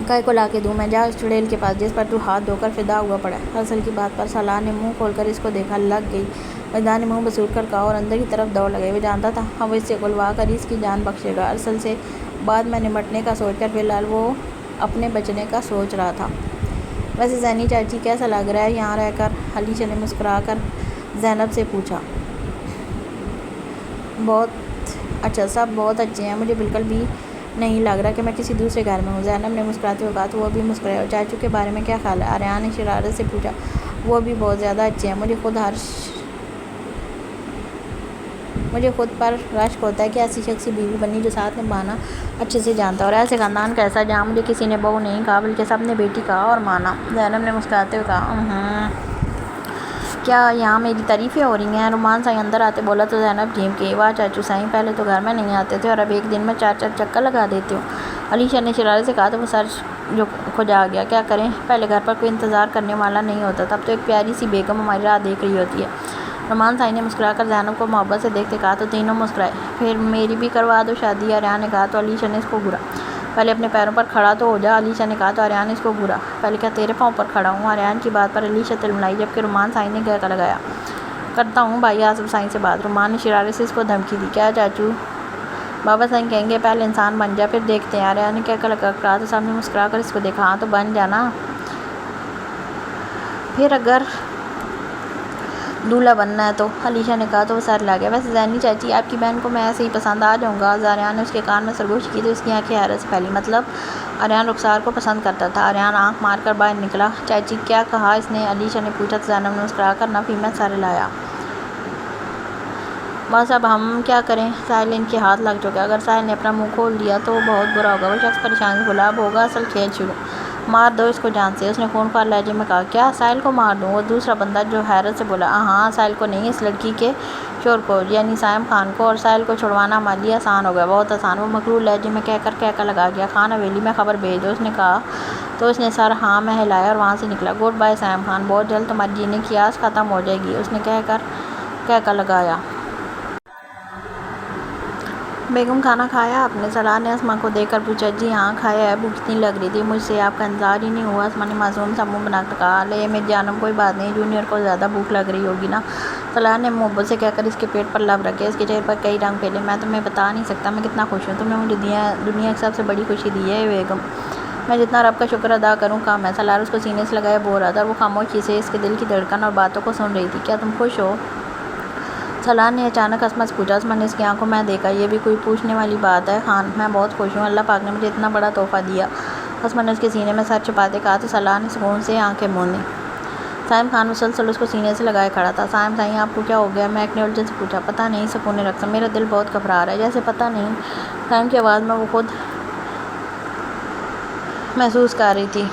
کائے کو لا کے دوں میں؟ جا اس چڑیل کے پاس جس پر تو ہاتھ دھو کر فدا ہوا پڑا ہے۔ ارسل کی بات پر سلار نے منہ کھول کر اس کو دیکھا۔ لگ گئی۔ وجدان نے منہ بسور کر کہا اور اندر کی طرف دوڑ لگائی۔ وہ جانتا تھا اب وہ اس سے اگلوا کر اس کی جان بخشے گا۔ ارسل سے بعد میں نمٹنے کا سوچ کر فی الحال وہ اپنے بچنے کا سوچ رہا تھا۔ ویسے زینی چاچی کیسا لگ رہا ہے یہاں رہ کر؟ علیشا نے مسکرا کر زینب سے پوچھا۔ بہت اچھا، سب بہت اچھے ہیں، مجھے بالکل بھی نہیں لگ رہا کہ میں کسی دوسرے گھر میں ہوں۔ زینب نے مسکراتے ہوئے کہا تو وہ بھی مسکرائے۔ اور چاچو کے بارے میں کیا خیال ہے؟ آریان نے شرارت سے پوچھا۔ وہ بھی بہت زیادہ اچھے ہیں، مجھے خود پر رشک ہوتا ہے کہ ایسی شخص کی بیوی بنی جو ساتھ نبھانا اچھے سے جانتا ہے، اور ایسے خاندان کا ایسا جہاں مجھے کسی نے بہو نہیں کہا بلکہ سب نے بیٹی کہا اور مانا۔ زینب نے مسکراتے ہوئے کہا۔ کیا یہاں میری تعریفیں ہو رہی ہیں؟ رحمان سائیں اندر آتے بولا تو زینب جھیم کے۔ واہ چاچو سائیں، پہلے تو گھر میں نہیں آتے تھے اور اب ایک دن میں 4 چکر لگا دیتے ہو۔ علیشا نے شرارت سے کہا تو وہ سر کھجا گیا۔ کیا کریں، پہلے گھر پر کوئی انتظار کرنے والا نہیں ہوتا، تب تو ایک پیاری سی بیگم ہماری راہ دیکھ رہی ہوتی ہے۔ رحمان سائیں نے مسکرا کر زینب کو محبت سے دیکھتے کہا تو تینوں مسکرائے۔ پھر میری بھی کروا دو شادی، آریان نے کہا تو علیشا نے اس کو گھورا۔ پہلے اپنے پیروں پر کھڑا تو ہو جا، علیشا نے کہا تو آریان نے اس کو گھورا۔ پہلے کیا تیرے پاؤں پر کھڑا ہوں؟ آریان کی بات پر علیشا تلملائی، جبکہ رحمان سائیں نے گہکا لگایا۔ کرتا ہوں بھائی آصف سائیں سے بات۔ رحمان نے شرارت سے اس کو دھمکی دی۔ کیا چاچو؟ بابا سائیں کہیں گے پہلے انسان بن جا پھر دیکھتے ہیں۔ آریان نے کہا لگا کہا تو سب نے مسکرا کر اس کو دیکھا۔ ہاں تو بن جانا پھر، اگر دولہا بننا ہے تو، علیشا نے کہا تو وہ سر لا گیا۔ ویسے زینی چاچی آپ کی بہن کو میں ایسے ہی پسند آ جاؤں گا؟ آریان نے اس کے کان میں سرگوشی کی تو اس کی آنکھیں حیرت سے پھیلی۔ مطلب؟ آریان رخسار کو پسند کرتا تھا؟ آریان آنکھ مار کر باہر نکلا۔ چاچی کیا کہا اس نے؟ علیشا نے پوچھا تو زینب نے مسکرا کر نفی میں سر لایا۔ بس اب ہم کیا کریں، ساحل ان کے ہاتھ لگ چکا ہے۔ اگر ساحل نے اپنا منہ کھول دیا تو وہ بہت برا ہوگا۔ وہ شخص پریشانی سے بولا۔ اب ہوگا اصل کھیل شروع، مار دو اس کو جان سے۔ اس نے خونخوار لہجے میں کہا۔ کیا ساحل کو مار دوں؟ وہ دوسرا بندہ جو حیرت سے بولا۔ ہاں، ساحل کو نہیں، اس لڑکی کے شوہر کو، یعنی سائم خان کو، اور ساحل کو چھڑوانا ہمارے لیے آسان ہوگا، بہت آسان۔ وہ مغرور لہجے میں کہہ کر کہکا لگا گیا۔ خان حویلی میں خبر بھیج دو، اس نے کہا تو اس نے سر ہاں میں ہلایا اور وہاں سے نکلا۔ گڈ بائے سائم خان، بہت جلد تمہاری جینے کی آس ختم ہو جائے گی، اس نے کہہ کر کہکا لگایا۔ بیگم کھانا کھایا آپ نے؟ سلاح نے اسما کو دیکھ کر پوچھا۔ جی ہاں کھایا ہے، بھوک اتنی لگ رہی تھی مجھ سے آپ کا انتظار ہی نہیں ہوا۔ اسما نے معصوم سا منہ بنا کر کہا۔ لے میری جانم کوئی بات نہیں، جونیئر کو زیادہ بھوک لگ رہی ہوگی نا؟ سلاح نے محبت سے کہہ کر اس کے پیٹ پر لب رکھے، اس کے چہرے پر کئی رنگ پھیلے۔ میں تمہیں بتا نہیں سکتا میں کتنا خوش ہوں، تم نے مجھے دنیا کی سب سے بڑی خوشی دی ہے بیگم، میں جتنا رب کا شکر ادا کروں کم ہے۔ سلاح اس کو سینے سے لگائے بول رہا تھا اور وہ خاموشی سے اس کے دل کی دھڑکن اور باتوں کو سن رہی تھی۔ کیا تم خوش ہو؟ سلاح نے اچانک اسما سے پوچھا۔ اسما نے اس کی آنکھوں میں دیکھا، یہ بھی کوئی پوچھنے والی بات ہے خان، میں بہت خوش ہوں، اللہ پاک نے مجھے اتنا بڑا تحفہ دیا۔ اسما نے اس کے سینے میں سر چھپاتے کہا تو سلاح نے سکون سے آنکھیں موندیں۔ سائم خان مسلسل اس کو سینے سے لگائے کھڑا تھا۔ سائم سائیں آپ کو کیا ہو گیا؟ میک نے الجھن سے پوچھا۔ پتہ نہیں سکون رقص، میرا دل بہت گھبرا رہا ہے، جیسے پتہ نہیں۔ سائم کی آواز میں وہ خود محسوس کر رہی تھی۔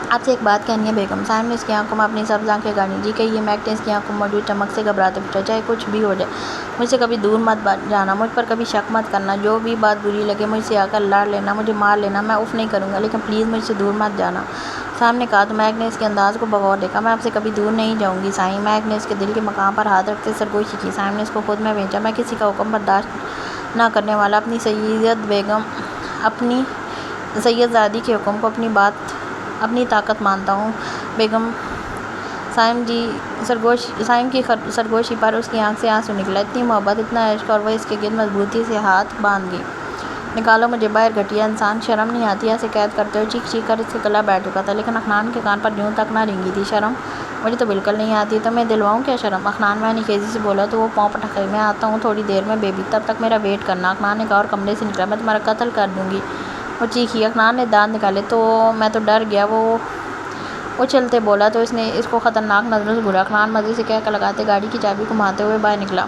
آپ سے ایک بات کہنی ہے بیگم، سائم نے اس کی آنکھوں میں اپنی سبز آنکھیں گاڑی۔ جی کہیے، میک نے اس کی آنکھوں میں موجود چمک سے گھبراتے پوچھا۔ چاہے کچھ بھی ہو جائے مجھ سے کبھی دور مت جانا، مجھ پر کبھی شک مت کرنا، جو بھی بات بری لگے مجھ سے آ کر لڑ لینا، مجھے مار لینا، میں اف نہیں کروں گا، لیکن پلیز مجھ سے دور مت جانا۔ سائم نے کہا تو میک نے اس کے انداز کو بغور دیکھا۔ میں آپ سے کبھی دور نہیں جاؤں گی سائیں۔ میک نے اس کے دل کے مقام پر ہاتھ رکھتے سرگوشی کی۔ سائم نے اس کو خود میں بھیجا۔ میں کسی کا حکم برداشت نہ کرنے والا، اپنی سید زادی کے حکم کو اپنی طاقت مانتا ہوں بیگم۔ سائم کی سرگوشی پر اس کی آنکھ سے آنسو نکلا۔ اتنی محبت، اتنا عشق، اور وہ اس کے گرد مضبوطی سے ہاتھ باندھ گئی۔ نکالو مجھے باہر، گھٹیا انسان، شرم نہیں آتی؟ ایسے قید کرتے ہو؟ چیخ چیخ کر اس کا گلا بیٹھ چکا تھا، لیکن اخنان کے کان پر جوں تک نہ رینگی تھی۔ شرم؟ مجھے تو بالکل نہیں آتی، تو میں دلواؤں کیا شرم؟ اخنان میں تیزی سے بولا تو وہ پاؤں پٹک گئی۔ میں آتا ہوں تھوڑی دیر میں بیبی، تب تک میرا ویٹ کرنا، اخنان نے کہا اور کمرے سے نکلا۔ میں تمہارا قتل کر دوں گی، وہ چیخی۔ اخنان نے دانت نکالے۔ میں تو ڈر گیا، وہ چلتے بولا تو اس نے اس کو خطرناک نظروں سے گھورا۔ اخنان مزے سے کہکا لگاتے گاڑی کی چابی گھماتے ہوئے باہر نکلا۔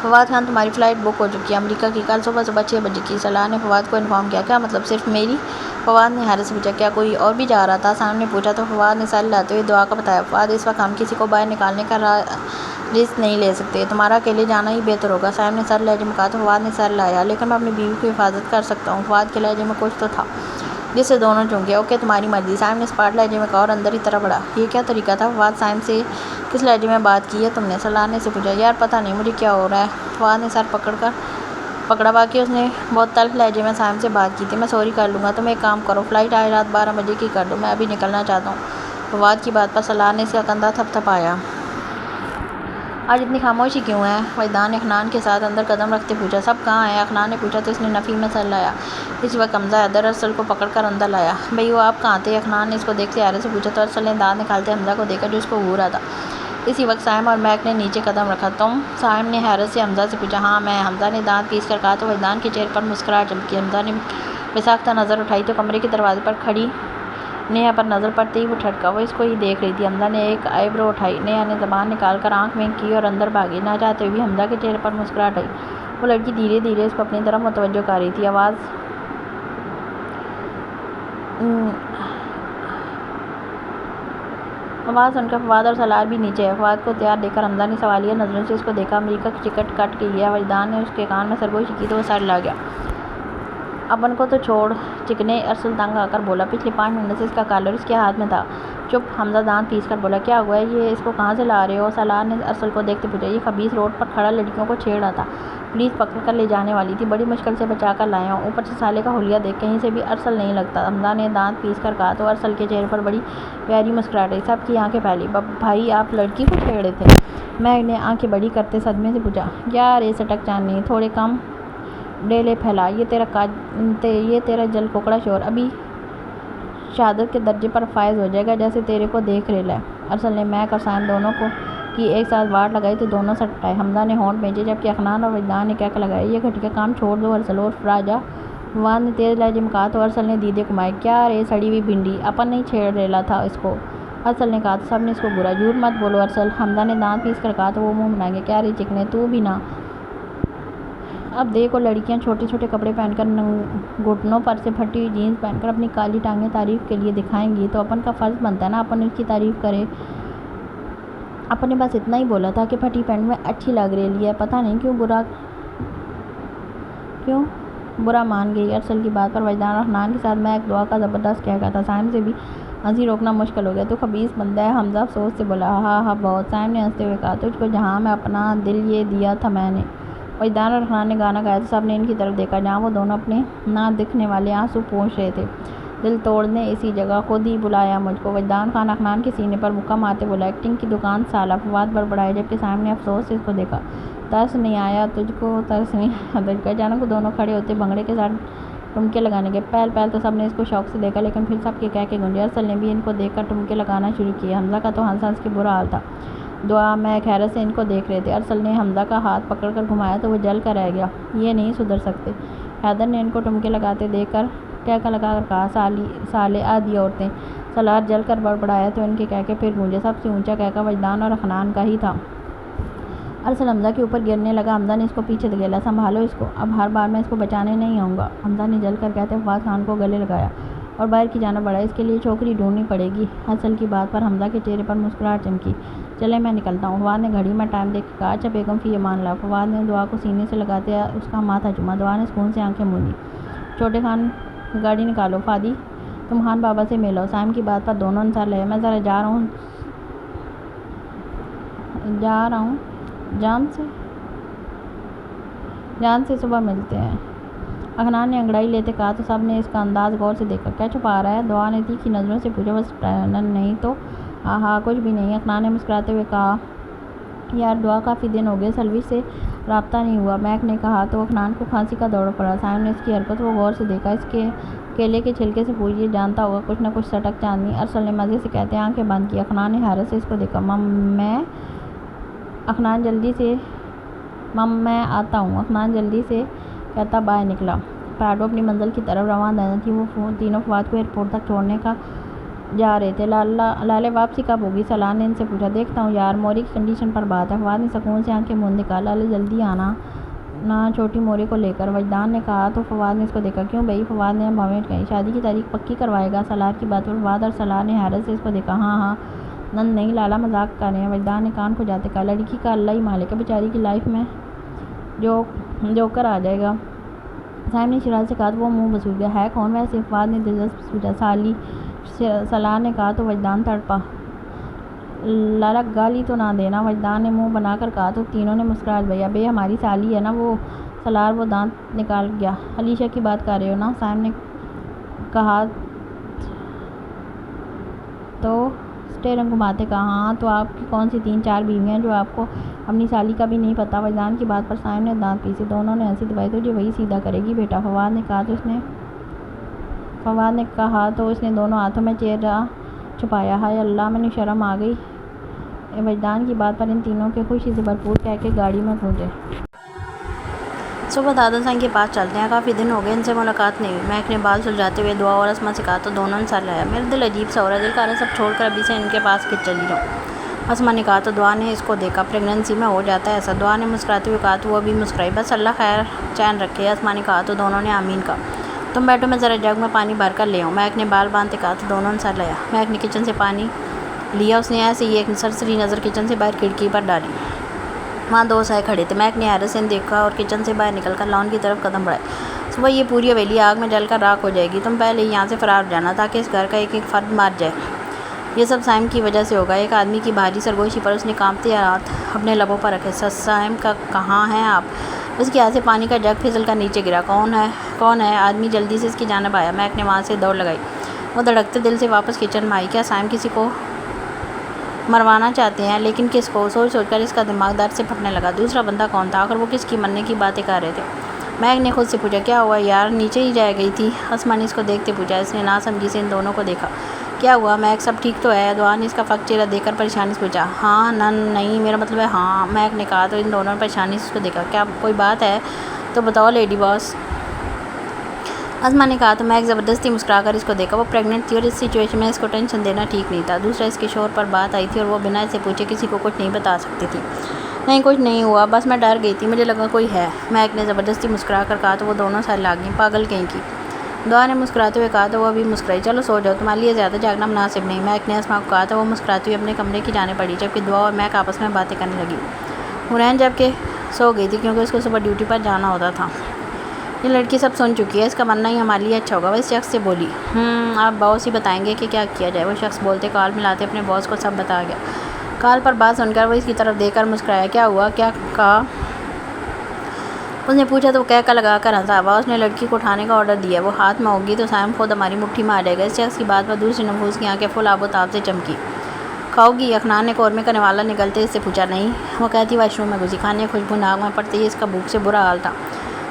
فواد خان تمہاری فلائٹ بک ہو چکی ہے امریکہ کی، کل صبح 6 بجے کی، سلاح نے فواد کو انفارم کیا۔ کیا مطلب، صرف میری؟ فواد نے حیرت سے پوچھا۔ کیا کوئی اور بھی جا رہا تھا؟ سائم نے پوچھا تو فواد نے سر ہلاتے ہوئے دعا کا بتایا۔ فواد اس وقت ہم کسی کو باہر نکالنے کا رسک نہیں لے سکتے، تمہارا اکیلے جانا ہی بہتر ہوگا۔ سائم نے سر لہجے میں کہا تو فواد نے سر ہلایا۔ لیکن میں اپنی بیوی کی حفاظت کر سکتا ہوں، فواد کے لہجے میں کچھ تو تھا جس سے دونوں چونکے۔ اوکے تمہاری مرضی، سائم نے اسپاٹ لہجے میں کہا اور اندر کی طرف بڑھا۔ یہ کیا طریقہ تھا فواد، سائم سے کس لہجے میں بات کی ہے تم نے؟ سلاح نے سے پوچھا۔ یار پتہ نہیں مجھے کیا ہو رہا ہے، فواد نے سر پکڑا، باقی اس نے بہت تلخ لہجے میں سائم سے بات کی تھی۔ میں سوری کر لوں گا، تم ایک کام کرو، فلائٹ آج رات 12 بجے کی کر دو، میں ابھی نکلنا چاہتا ہوں۔ فواد کی بات پر سلاح نے اس کا کندھا تھپتھپایا۔ آج اتنی خاموشی کیوں ہے؟ وجدان نے اخنان کے ساتھ اندر قدم رکھتے پوچھا۔ سب کہاں ہیں؟ اخنان نے پوچھا تو اس نے نفی میں سر ہلایا۔ اسی وقت حمزہ حیدر ارسل کو پکڑ کر اندر لایا۔ بھئی وہ آپ کہاں تھے؟ اخنان نے اس کو دیکھتے حیرت سے پوچھا تو ارسل نے دانت نکالتے حمزہ کو دیکھا جو اس کو گھور رہا تھا۔ اسی وقت سائم اور میک نے نیچے قدم رکھا۔ تم؟ سائم نے حیرت سے حمزہ سے پوچھا۔ ہاں میں، حمزہ نے دانت پیس کر کہا تو وجدان کے چہرے پر مسکراہٹ چمکی۔ حمزہ نے بے ساختہ نظر اٹھائی تو کمرے کے دروازے پر کھڑی نیہا پر نظر پڑتے ہی وہ ٹھٹکا، وہ اس کو ہی دیکھ رہی تھی۔ حمزہ نے ایک آئی برو اٹھائی، نیہا نے زبان نکال کر آنکھ ونک کی اور اندر بھاگی۔ نہ چاہتے ہوئے بھی حمزہ کے چہرے پر مسکراہٹ آئی۔ وہ لڑکی دھیرے دھیرے اس کو اپنی طرف متوجہ کر رہی تھی۔ آواز سن کر فواد اور سلاح بھی نیچے آئے۔ فواد کو تیار دیکھ کر حمزہ نے سوالیہ نظروں سے اس کو دیکھا۔ امریکہ کی ٹکٹ کٹ گئی ہے؟ وجدان نے اس کے کان میں سرگوشی کی تو وہ سر ہلا گیا۔ اپن کو تو چھوڑ چکنے، ارسل تنگ آ کر بولا۔ پچھلے 5 منٹ سے اس کا کالر اس کے ہاتھ میں تھا۔ چپ، حمزہ دانت پیس کر بولا۔ کیا ہوا ہے؟ یہ اس کو کہاں سے لا رہے ہو؟ سلاح نے ارسل کو دیکھتے پوچھا۔ یہ خبیث روڈ پر کھڑا لڑکیوں کو چھیڑ رہا تھا، پولیس پکڑ کر لے جانے والی تھی، بڑی مشکل سے بچا کر لایا ہوں، اوپر سے سالے کا حلیہ دیکھ کہیں سے بھی ارسل نہیں لگتا، حمزہ نے دانت پیس کر کہا تو ارسل کے چہرے پر بڑی پیاری مسکراہٹ آئی۔ سب کی آنکھیں پھیلی۔ بھائی آپ لڑکی کو چھیڑ رہے تھے؟ میک نے آنکھیں بڑی کرتے صدمے سے پوچھا۔ یار یہ سٹک چاندنی، تھوڑے کم ڈیلے پھیلا، یہ تیرا جل کوکڑا شور ابھی شہادت کے درجے پر فائز ہو جائے گا جیسے تیرے کو دیکھ ریلا ہے۔ ارسل نے میک اور سائم دونوں کی ایک ساتھ واٹ لگائی تو دونوں سر ٹائے۔ حمزہ نے ہونٹ بھینچے جبکہ اخنان اور وجدان نے کہکا لگایا۔ یہ گھٹیا کام چھوڑ دو ارسل اور راجا، فواد نے تیز لہجے میں کہا تو ارسل نے دیدے گھمائے۔ کیا رے سڑی ہوئی بھنڈی، اپن نہیں چھیڑ ریلا تھا اس کو، ارسل نے کہا تو سب نے اس کو گھورا۔ جھوٹ مت بولو ارسل، حمزہ نے دانت پیس کر کہا تو وہ منہ بنا گیا۔ کیا رے چکنے، تو بھی نہ، اب دیکھو لڑکیاں چھوٹے چھوٹے کپڑے پہن کر گھٹنوں پر سے پھٹی ہوئی جینس پہن کر اپنی کالی ٹانگیں تعریف کے لیے دکھائیں گی تو اپن کا فرض بنتا ہے نا اپن اس کی تعریف کرے۔ اپن نے بس اتنا ہی بولا تھا کہ پھٹی پینٹ میں اچھی لگ رہی ہے، پتہ نہیں کیوں برا مان گئی۔ ارسل کی بات پر وجدان اور اخنان کے ساتھ میں ایک دعا کا زبردست کہکا تھا۔ سائم سے بھی ہنسی روکنا مشکل ہو گیا۔ تو خبیث بندہ ہے، حمزہ افسوس سے بولا۔ ہاں ہاں بہت، صائم نے ہنستے ہوئے کہا۔ تجھ کو جہاں میں اپنا دل یہ دیا تھا میں نے۔ وجدان اور اخنان نے گانا گایا تو سب نے ان کی طرف دیکھا جہاں وہ دونوں اپنے نہ دکھنے والے آنسو پوچھ رہے تھے۔ دل توڑنے اسی جگہ خود ہی بلایا مجھ کو، وجدان خان اخنان کے سینے پر مکہ مارتے بولا۔ ایکٹنگ کی دکان سالا، فواد بڑبڑائے جبکہ صائم نے افسوس سے اس کو دیکھا۔ ترس نہیں آیا تجھ کو، ترس نہیں آیا تجھ کو۔ اچانک وہ دونوں کھڑے ہوتے بھنگڑے کے ساتھ ٹمکے لگانے کے۔ پہل تو سب نے اس کو شوق سے دیکھا لیکن پھر سب کے کہکے گونجے۔ ارسل نے بھی ان کو دیکھ کر ٹمکے لگانا شروع کیے۔ حمزہ کا تو ہنس ہنس کے برا حال تھا۔ دعا میک حیرت سے ان کو دیکھ رہے تھے۔ ارسل نے حمزہ کا ہاتھ پکڑ کر گھمایا تو وہ جل کر رہ گیا۔ یہ نہیں سدھر سکتے۔ حیدر نے ان کو ٹمکے لگاتے دیکھ کر کہکا لگا کر کہا، سالے آدھی عورتیں۔ سالار جل کر بڑبڑایا تو ان کے کہکے پھر گونجے۔ سب سے اونچا کہکا وجدان اور اخنان کا ہی تھا۔ ارسل حمزہ کے اوپر گرنے لگا۔ حمزہ نے اس کو پیچھے دھکیلا، سنبھالو اس کو، اب ہر بار میں اس کو بچانے نہیں آؤں گا۔ حمزہ نے جل کر کہتے فواد خان کو گلے لگایا اور باہر کی جانب بڑھا۔ اس کے لیے چھوکری ڈھونڈنی پڑے گی۔ ارسل کی بات پر حمزہ کے چہرے پر مسکراہٹ چمکی۔ چلے میں نکلتا ہوں۔ فواد نے گھڑی میں ٹائم دیکھ کے کہا، اچھا بیگم فی امان اللہ۔ فواد نے دعا کو سینے سے لگاتے اس کا ماتھا چوما۔ دعا نے سکون سے آنکھیں موندی۔ چھوٹے خان گاڑی نکالو، فادی تم خان بابا سے ملو۔ صائم کی بات پر دونوں انصار لے، میں ذرا جا رہا ہوں جان سے صبح ملتے ہیں۔ اخنان نے انگڑائی لیتے کہا تو سب نے اس کا انداز غور سے دیکھا۔ کیا چھپا رہا ہے؟ دعا نے تیکھی نظروں سے پوچھا۔ بس نہیں تو ہاں کچھ بھی نہیں۔ اخنان نے مسکراتے ہوئے کہا، یار دعا کافی دن ہو گئے سلوش سے رابطہ نہیں ہوا۔ میک نے کہا تو اخنان کو کھانسی کا دورہ پڑا۔ صائم نے اس کی حرکت کو غور سے دیکھا۔ اس کے کیلے کے چھلکے سے پوچھ، جانتا ہوگا کچھ نہ کچھ سٹک چاندنی۔ ارسل نے مزے سے کہتے آنکھیں بند کی۔ اخنان نے حیرت سے اس کو دیکھا۔ میں آتا ہوں۔ اخنان جلدی سے کہتا باہر نکلا۔ پراڈو اپنی منزل کی طرف روانہ تھی۔ وہ تینوں فواد کو ایئرپورٹ تک چھوڑنے جا رہے تھے۔ لالے واپسی کب ہوگی؟ سالار نے ان سے پوچھا۔ دیکھتا ہوں یار، موری کی کنڈیشن پر بات ہے۔ فواد نے سکون سے آنکھیں موندے کہا، لالے جلدی آنا نہ چھوٹی موری کو لے کر۔ وجدان نے کہا تو فواد نے اس کو دیکھا۔ کیوں بھئی؟ فواد نے بھویں کہیں۔ شادی کی تاریخ پکی کروائے گا؟ سالار کی بات پر فواد اور سالار نے حیرت سے اس کو دیکھا۔ ہاں نند نہیں، لالا مذاق کر رہے ہیں۔ وجدان نے کان کھجاتے کہا، لڑکی کا اللہ ہی مالک ہے، بیچاری کی لائف میں جوکر آ جائے گا۔ صائم نے شرارت سے کہا تو وہ منہ بسول گیا۔ ہے کون ویسے؟ فواد نے دلچسپی سے پوچھا۔ سالی، سالار نے کہا تو وجدان تڑپا۔ لالا گالی تو نہ دینا، وجدان نے منہ بنا کر کہا تو تینوں نے مسکراہٹ بھئی۔ ابے ہماری سالی ہے نا وہ۔ سالار وہ دانت نکال گیا۔ علیشہ کی بات کر رہے ہو نا؟ صائم نے کہا تو اسٹیئرنگ گھماتے کہا، ہاں تو آپ کی کون سی 3-4 بیویاں جو آپ کو اپنی سالی کا بھی نہیں پتہ؟ وجدان کی بات پر صائم نے دانت پیسے۔ دونوں نے ہنسی دبائی۔ تجھے وہی سیدھا کرے گی بیٹا، فواد نے کہا تو اس نے دونوں ہاتھوں میں چہرہ چھپایا۔ ہائے اللہ، میں نے شرم آ گئی۔ وجدان کی بات پر ان تینوں کے خوشی سے بھرپور کہکے گاڑی میں گونجے۔ صبح دادا سنگ کے پاس چلتے ہیں، کافی دن ہو گئے ان سے ملاقات نہیں ہوئی۔ میک نے بال سلجھاتے ہوئے دعا اور اسما سے کہا تو دونوں انصار لایا۔ میرا دل عجیب سا ہو رہا ہے، دل کر رہا ہے سب چھوڑ کر ابھی سے ان کے پاس چلی جاؤں۔ اسما نے کہا تو دعا نے اس کو دیکھا۔ پریگننسی میں ہو جاتا ہے ایسا۔ دعا نے مسکراتے ہوئے کہا تو وہ بھی مسکرائی۔ بس اللہ خیر چین رکھے، اسما نے کہا تو دونوں نے آمین کہا۔ تم بیٹھو، میں ذرا جگ میں پانی بھر کر لے آؤں۔ میک نے بال باندھتے کہا تو دونوں انصار لایا۔ میک نے کچن سے پانی لیا۔ اس نے ایسے ہی ایک سرسری نظر کچن سے باہر کھڑکی پر ڈالی۔ وہاں 2 سائے کھڑے تھے۔ میک نے حیرت سے دیکھا اور کچن سے باہر نکل کر لان کی طرف قدم بڑھائے۔ صبح یہ پوری حویلی آگ میں جل کر راکھ ہو جائے گی۔ تم پہلے ہی یہاں سے فرار ہو جانا تاکہ اس گھر کا ایک ایک فرد مر جائے۔ یہ سب صائم کی وجہ سے ہوگا۔ ایک آدمی کی بھاری سرگوشی پر اس نے کانپتے ہاتھ اپنے لبوں پر رکھے۔ صائم کا کہاں ہیں آپ؟ اس کے ہاتھ سے پانی کا جگ پھسل کر نیچے گرا۔ کون ہے؟ آدمی جلدی سے اس کی جانب آیا۔ میک نے وہاں سے دوڑ لگائی۔ وہ دھڑکتے دل سے واپس کچن میں آئی۔ کیا صائم کسی کو مروانا چاہتے ہیں؟ لیکن کس کو؟ سوچ کر اس کا دماغ درد سے پھٹنے لگا۔ دوسرا بندہ کون تھا؟ آخر وہ کس کی مرنے کی باتیں کر رہے تھے؟ میک نے خود سے پوچھا۔ کیا ہوا یار، نیچے ہی جائے گئی تھی؟ اسما نے اس کو دیکھتے پوچھا۔ اس نے ناسمجھی سے ان دونوں کو دیکھا۔ کیا ہوا میک، سب ٹھیک تو ہے؟ دعا نے اس کا فک چہرہ دیکھ کر پریشانی سے پوچھا۔ ہاں نہیں، میرا مطلب ہے ہاں، میک نے کہا تو ان دونوں نے پریشانی سے اس کو دیکھا۔ کیا کوئی بات ہے تو بتاؤ لیڈی باس، اسما نے کہا تو میک زبردستی مسکرا کر اس کو دیکھا۔ وہ پریگننٹ تھی اور اس سچویشن میں اس کو ٹینشن دینا ٹھیک نہیں تھا۔ دوسرا اس کے شوہر پر بات آئی تھی اور وہ بنا اسے پوچھے کسی کو کچھ نہیں بتا سکتی تھی۔ نہیں کچھ نہیں ہوا، بس میں ڈر گئی تھی، مجھے لگا کوئی ہے، میک نے زبردستی مسکرا کر کہا تو وہ دونوں سائے لاگ گئیں۔ پاگل کہیں کی، دعا نے مسکراتے ہوئے کہا تو وہ بھی مسکرائی۔ چلو سو جاؤ، تمہارے لیے زیادہ جاگنا مناسب نہیں، میک نے اسما کو کہا تو وہ مسکراتی ہوئی اپنے کمرے کی جانب بڑھی جبکہ دعا اور میک آپس میں باتیں کرنے لگی۔ حورین جبکہ سو گئی تھی کیونکہ اس کو صبح ڈیوٹی پر جانا ہوتا تھا۔ یہ لڑکی سب سن چکی ہے، اس کا مرنا ہی ہمارے لیے اچھا ہوگا، وہ اس شخص سے بولی۔ آپ باس ہی بتائیں گے کہ کیا کیا جائے، وہ شخص بولتے کال ملاتے اپنے باس کو سب بتا گیا۔ کال پر بات سن کر وہ اس کی طرف دیکھ کر مسکرایا۔ کیا ہوا، کیا کہا؟ اس نے پوچھا تو وہ کہہ لگا کر ہنسا۔ باس نے لڑکی کو اٹھانے کا آرڈر دیا، وہ ہاتھ میں ہوگی تو سائم خود ہماری مٹھی میں آ جائے گا۔ اس شخص کی بات پر دوسری نفوس کی آنکھیں فل آب و تاب سے چمکی۔ کھاؤ گی؟ افنان نے قورمے کا نوالا نکلتے اس سے پوچھا۔ نہیں، وہ کہتی واش روم میں گھسی۔ کھانے کی خوشبو ناک میں پڑتے ہی اس کا بھوک سے برا حال تھا،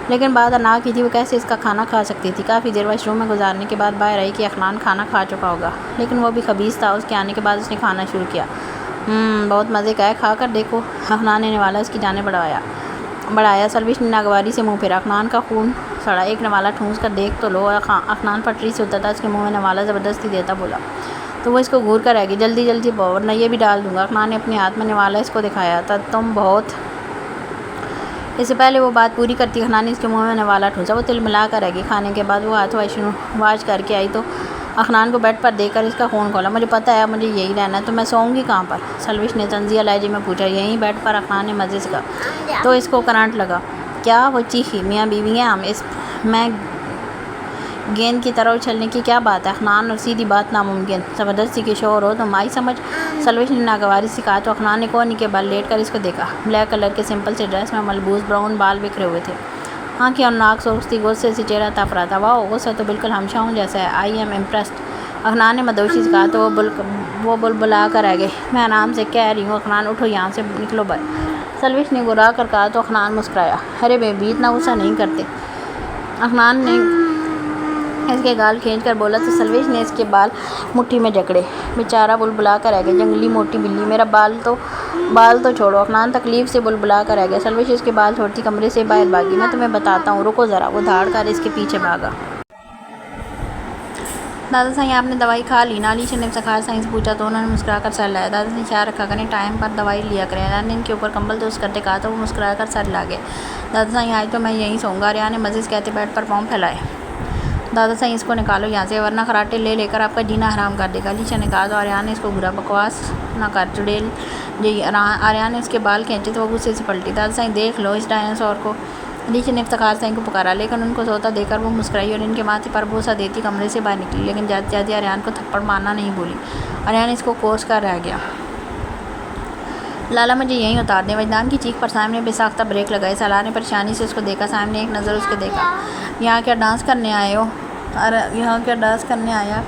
لیکن بات انا کی تھی، وہ کیسے اس کا کھانا کھا سکتی تھی؟ کافی دیر واش روم میں گزارنے کے بعد باہر آئی کہ افنان کھانا کھا چکا ہوگا، لیکن وہ بھی خبیث تھا۔ اس کے آنے کے بعد اس نے کھانا شروع کیا۔ بہت مزے کا ہے، کھا کر دیکھو۔ افنان نے نوالا اس کی جانب بڑھایا۔ سروش نے ناگواری سے منہ پھیرا۔ افنان کا خون سڑا۔ ایک نوالا ٹھونس کر دیکھ تو لو۔ افنان پٹری سے اترتا اس کے منہ میں نوالا زبردستی دیتا بولا تو وہ اس کو گھور کر رہ گئی۔ جلدی جلدی پاؤ ورنہ یہ بھی ڈال دوں گا۔ افنان نے اپنے ہاتھ میں نوالا اس کو دکھایا تھا۔ تم بہت۔ اس سے پہلے وہ بات پوری کرتی افنان نے اس کے منہ میں نوالا ٹھونسا۔ وہ تل ملا کر رہ گئی۔ کھانے کے بعد وہ ہاتھ واش کر کے آئی تو افنان کو بیڈ پر دیکھ کر اس کا خون کھولا۔ مجھے پتہ ہے مجھے یہی رہنا ہے، تو میں سوؤں گی کہاں پر؟ سروش نے طنزیہ لہجے میں پوچھا۔ یہیں بیڈ پر۔ افنان نے مزے سے کہا۔ تو اس کو کرنٹ لگا کیا؟ وہ چیخی۔ میاں بیوی ہیں ہم، اس میں گیند کی طرح اچھلنے کی کیا بات ہے؟ افنان، اور سیدھی بات ناممکن۔ زبردستی کے شوہر ہو تم، آئی سمجھ؟ سروش نے ناگواری سے کہا تو افنان نے کونی کے بل لیٹ کر اس کو دیکھا۔ بلیک کلر کے سمپل سے ڈریس میں ملبوس براؤن بال بکھرے ہوئے تھے، آنکھیں اور ناک سرخ تھی، غصے سے چہرہ تپ رہا تھا۔ واہ، غصہ تو بالکل ہمشاہوں جیسا ہے۔ آئی ایم امپریسڈ، افنان نے مدوشی سے کہا تو وہ بلبلا کر رہ گئی۔ میں آرام سے کہہ رہی ہوں افنان، اٹھو یہاں سے، نکلو باہر۔ سروش نے گرا کر کہا تو افنان مسکرایا۔ ارے بیبی، اتنا غصہ نہیں کرتے۔ افنان نے اس کے گال کھینچ کر بولا تو سروش نے اس کے بال مٹھی میں جکڑے۔ بیچارہ بلبلا کر رہ گیا، جنگلی موٹی بلی، میرا بال تو چھوڑو۔ افنان تکلیف سے بلبلا کر رہ گیا۔ سروش اس کے بال چھوڑتی کمرے سے باہر بھاگی۔ میں تمہیں بتاتا ہوں، رکو ذرا۔ وہ دھاڑ کر اس کے پیچھے بھاگا۔ دادا سائیں، آپ نے دوائی کھا لی؟ نالیشا نے افتخار سائیں سے پوچھا تو انہوں نے مسکرا کر سر ہلایا۔ دادا سائیں، خیال رکھا کریں، ٹائم پر دوائی لیا کریں۔ آریان نے ان کے اوپر کمبل درست کرتے کہا تو وہ مسکرا کر سر ہلا گئے۔ دادا سائیں، آج تو میں یہیں سوؤں گا۔ آریان نے مزے سے کہتے بیڈ پر پاؤں پھیلائے۔ دادا سائیں، اس کو نکالو یہاں سے، ورنہ خراٹے لے کر آپ کا جینا حرام کر دے گا، علیشا نے کہا تو آریان نے اس کو گھورا۔ بکواس نہ کر چڑیل جی۔ آریان نے اس کے بال کھینچے تو وہ غصے سے پلٹی۔ دادا سائیں، دیکھ لو اس ڈائناسور کو۔ علیشا نے افتخار سائیں کو پکارا، لیکن ان کو سوتا دیکھ کر وہ مسکرائی اور ان کے ماتھے پر بوسہ دیتی کمرے سے باہر نکلی، لیکن جاتے جاتے آریان کو تھپڑ مارنا نہیں بھولی۔ آریان اس کو کوس کر رہ گیا۔ لالا، مجھے یہیں اتار دیں۔ وجدان کی چیخ پر سائم نے بے ساختہ بریک لگائی۔ سالار نے پریشانی سے اس کو دیکھا۔ سائم نے ایک نظر اس کو دیکھا۔ یہاں کیا ڈانس کرنے آئے ہو؟ یہاں کیا ڈانس کرنے آیا؟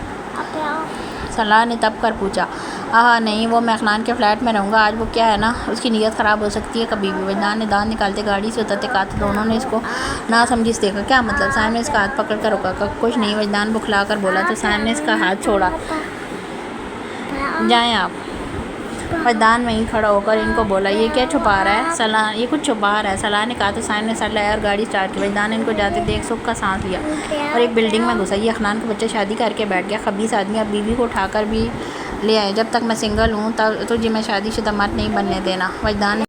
سالار نے تب کر پوچھا۔ نہیں، وہ میں افنان کے فلیٹ میں رہوں گا آج۔ وہ کیا ہے نا، اس کی نیت خراب ہو سکتی ہے کبھی بھی۔ وجدان نے دانت نکالتے گاڑی سے اترتے کہا تو دونوں نے اس کو ناسمجھی سے دیکھا۔ کیا مطلب؟ سائم نے اس کا ہاتھ پکڑ کر روکا۔ کچھ نہیں، وجدان بکھلا کر بولا تو سائم نے اس کا ہاتھ چھوڑا۔ جائیں آپ۔ وجدان وہیں کھڑا ہو کر ان کو بولا، یہ کیا چھپا رہا ہے؟ یہ کچھ چھپا رہا ہے، سالار نے کہا تو سائم نے سر لایا اور گاڑی سٹارٹ کی۔ وجدان نے ان کو جاتے دیکھ سکھ کا سانس لیا اور ایک بلڈنگ میں گھسا۔ یہ افنان کا بچہ شادی کر کے بیٹھ گیا، خبیث آدمی، اب بیوی کو اٹھا کر بھی لے آئے۔ جب تک میں سنگل ہوں تجھے میں شادی شدہ مرد نہیں بننے دینا۔ وجدان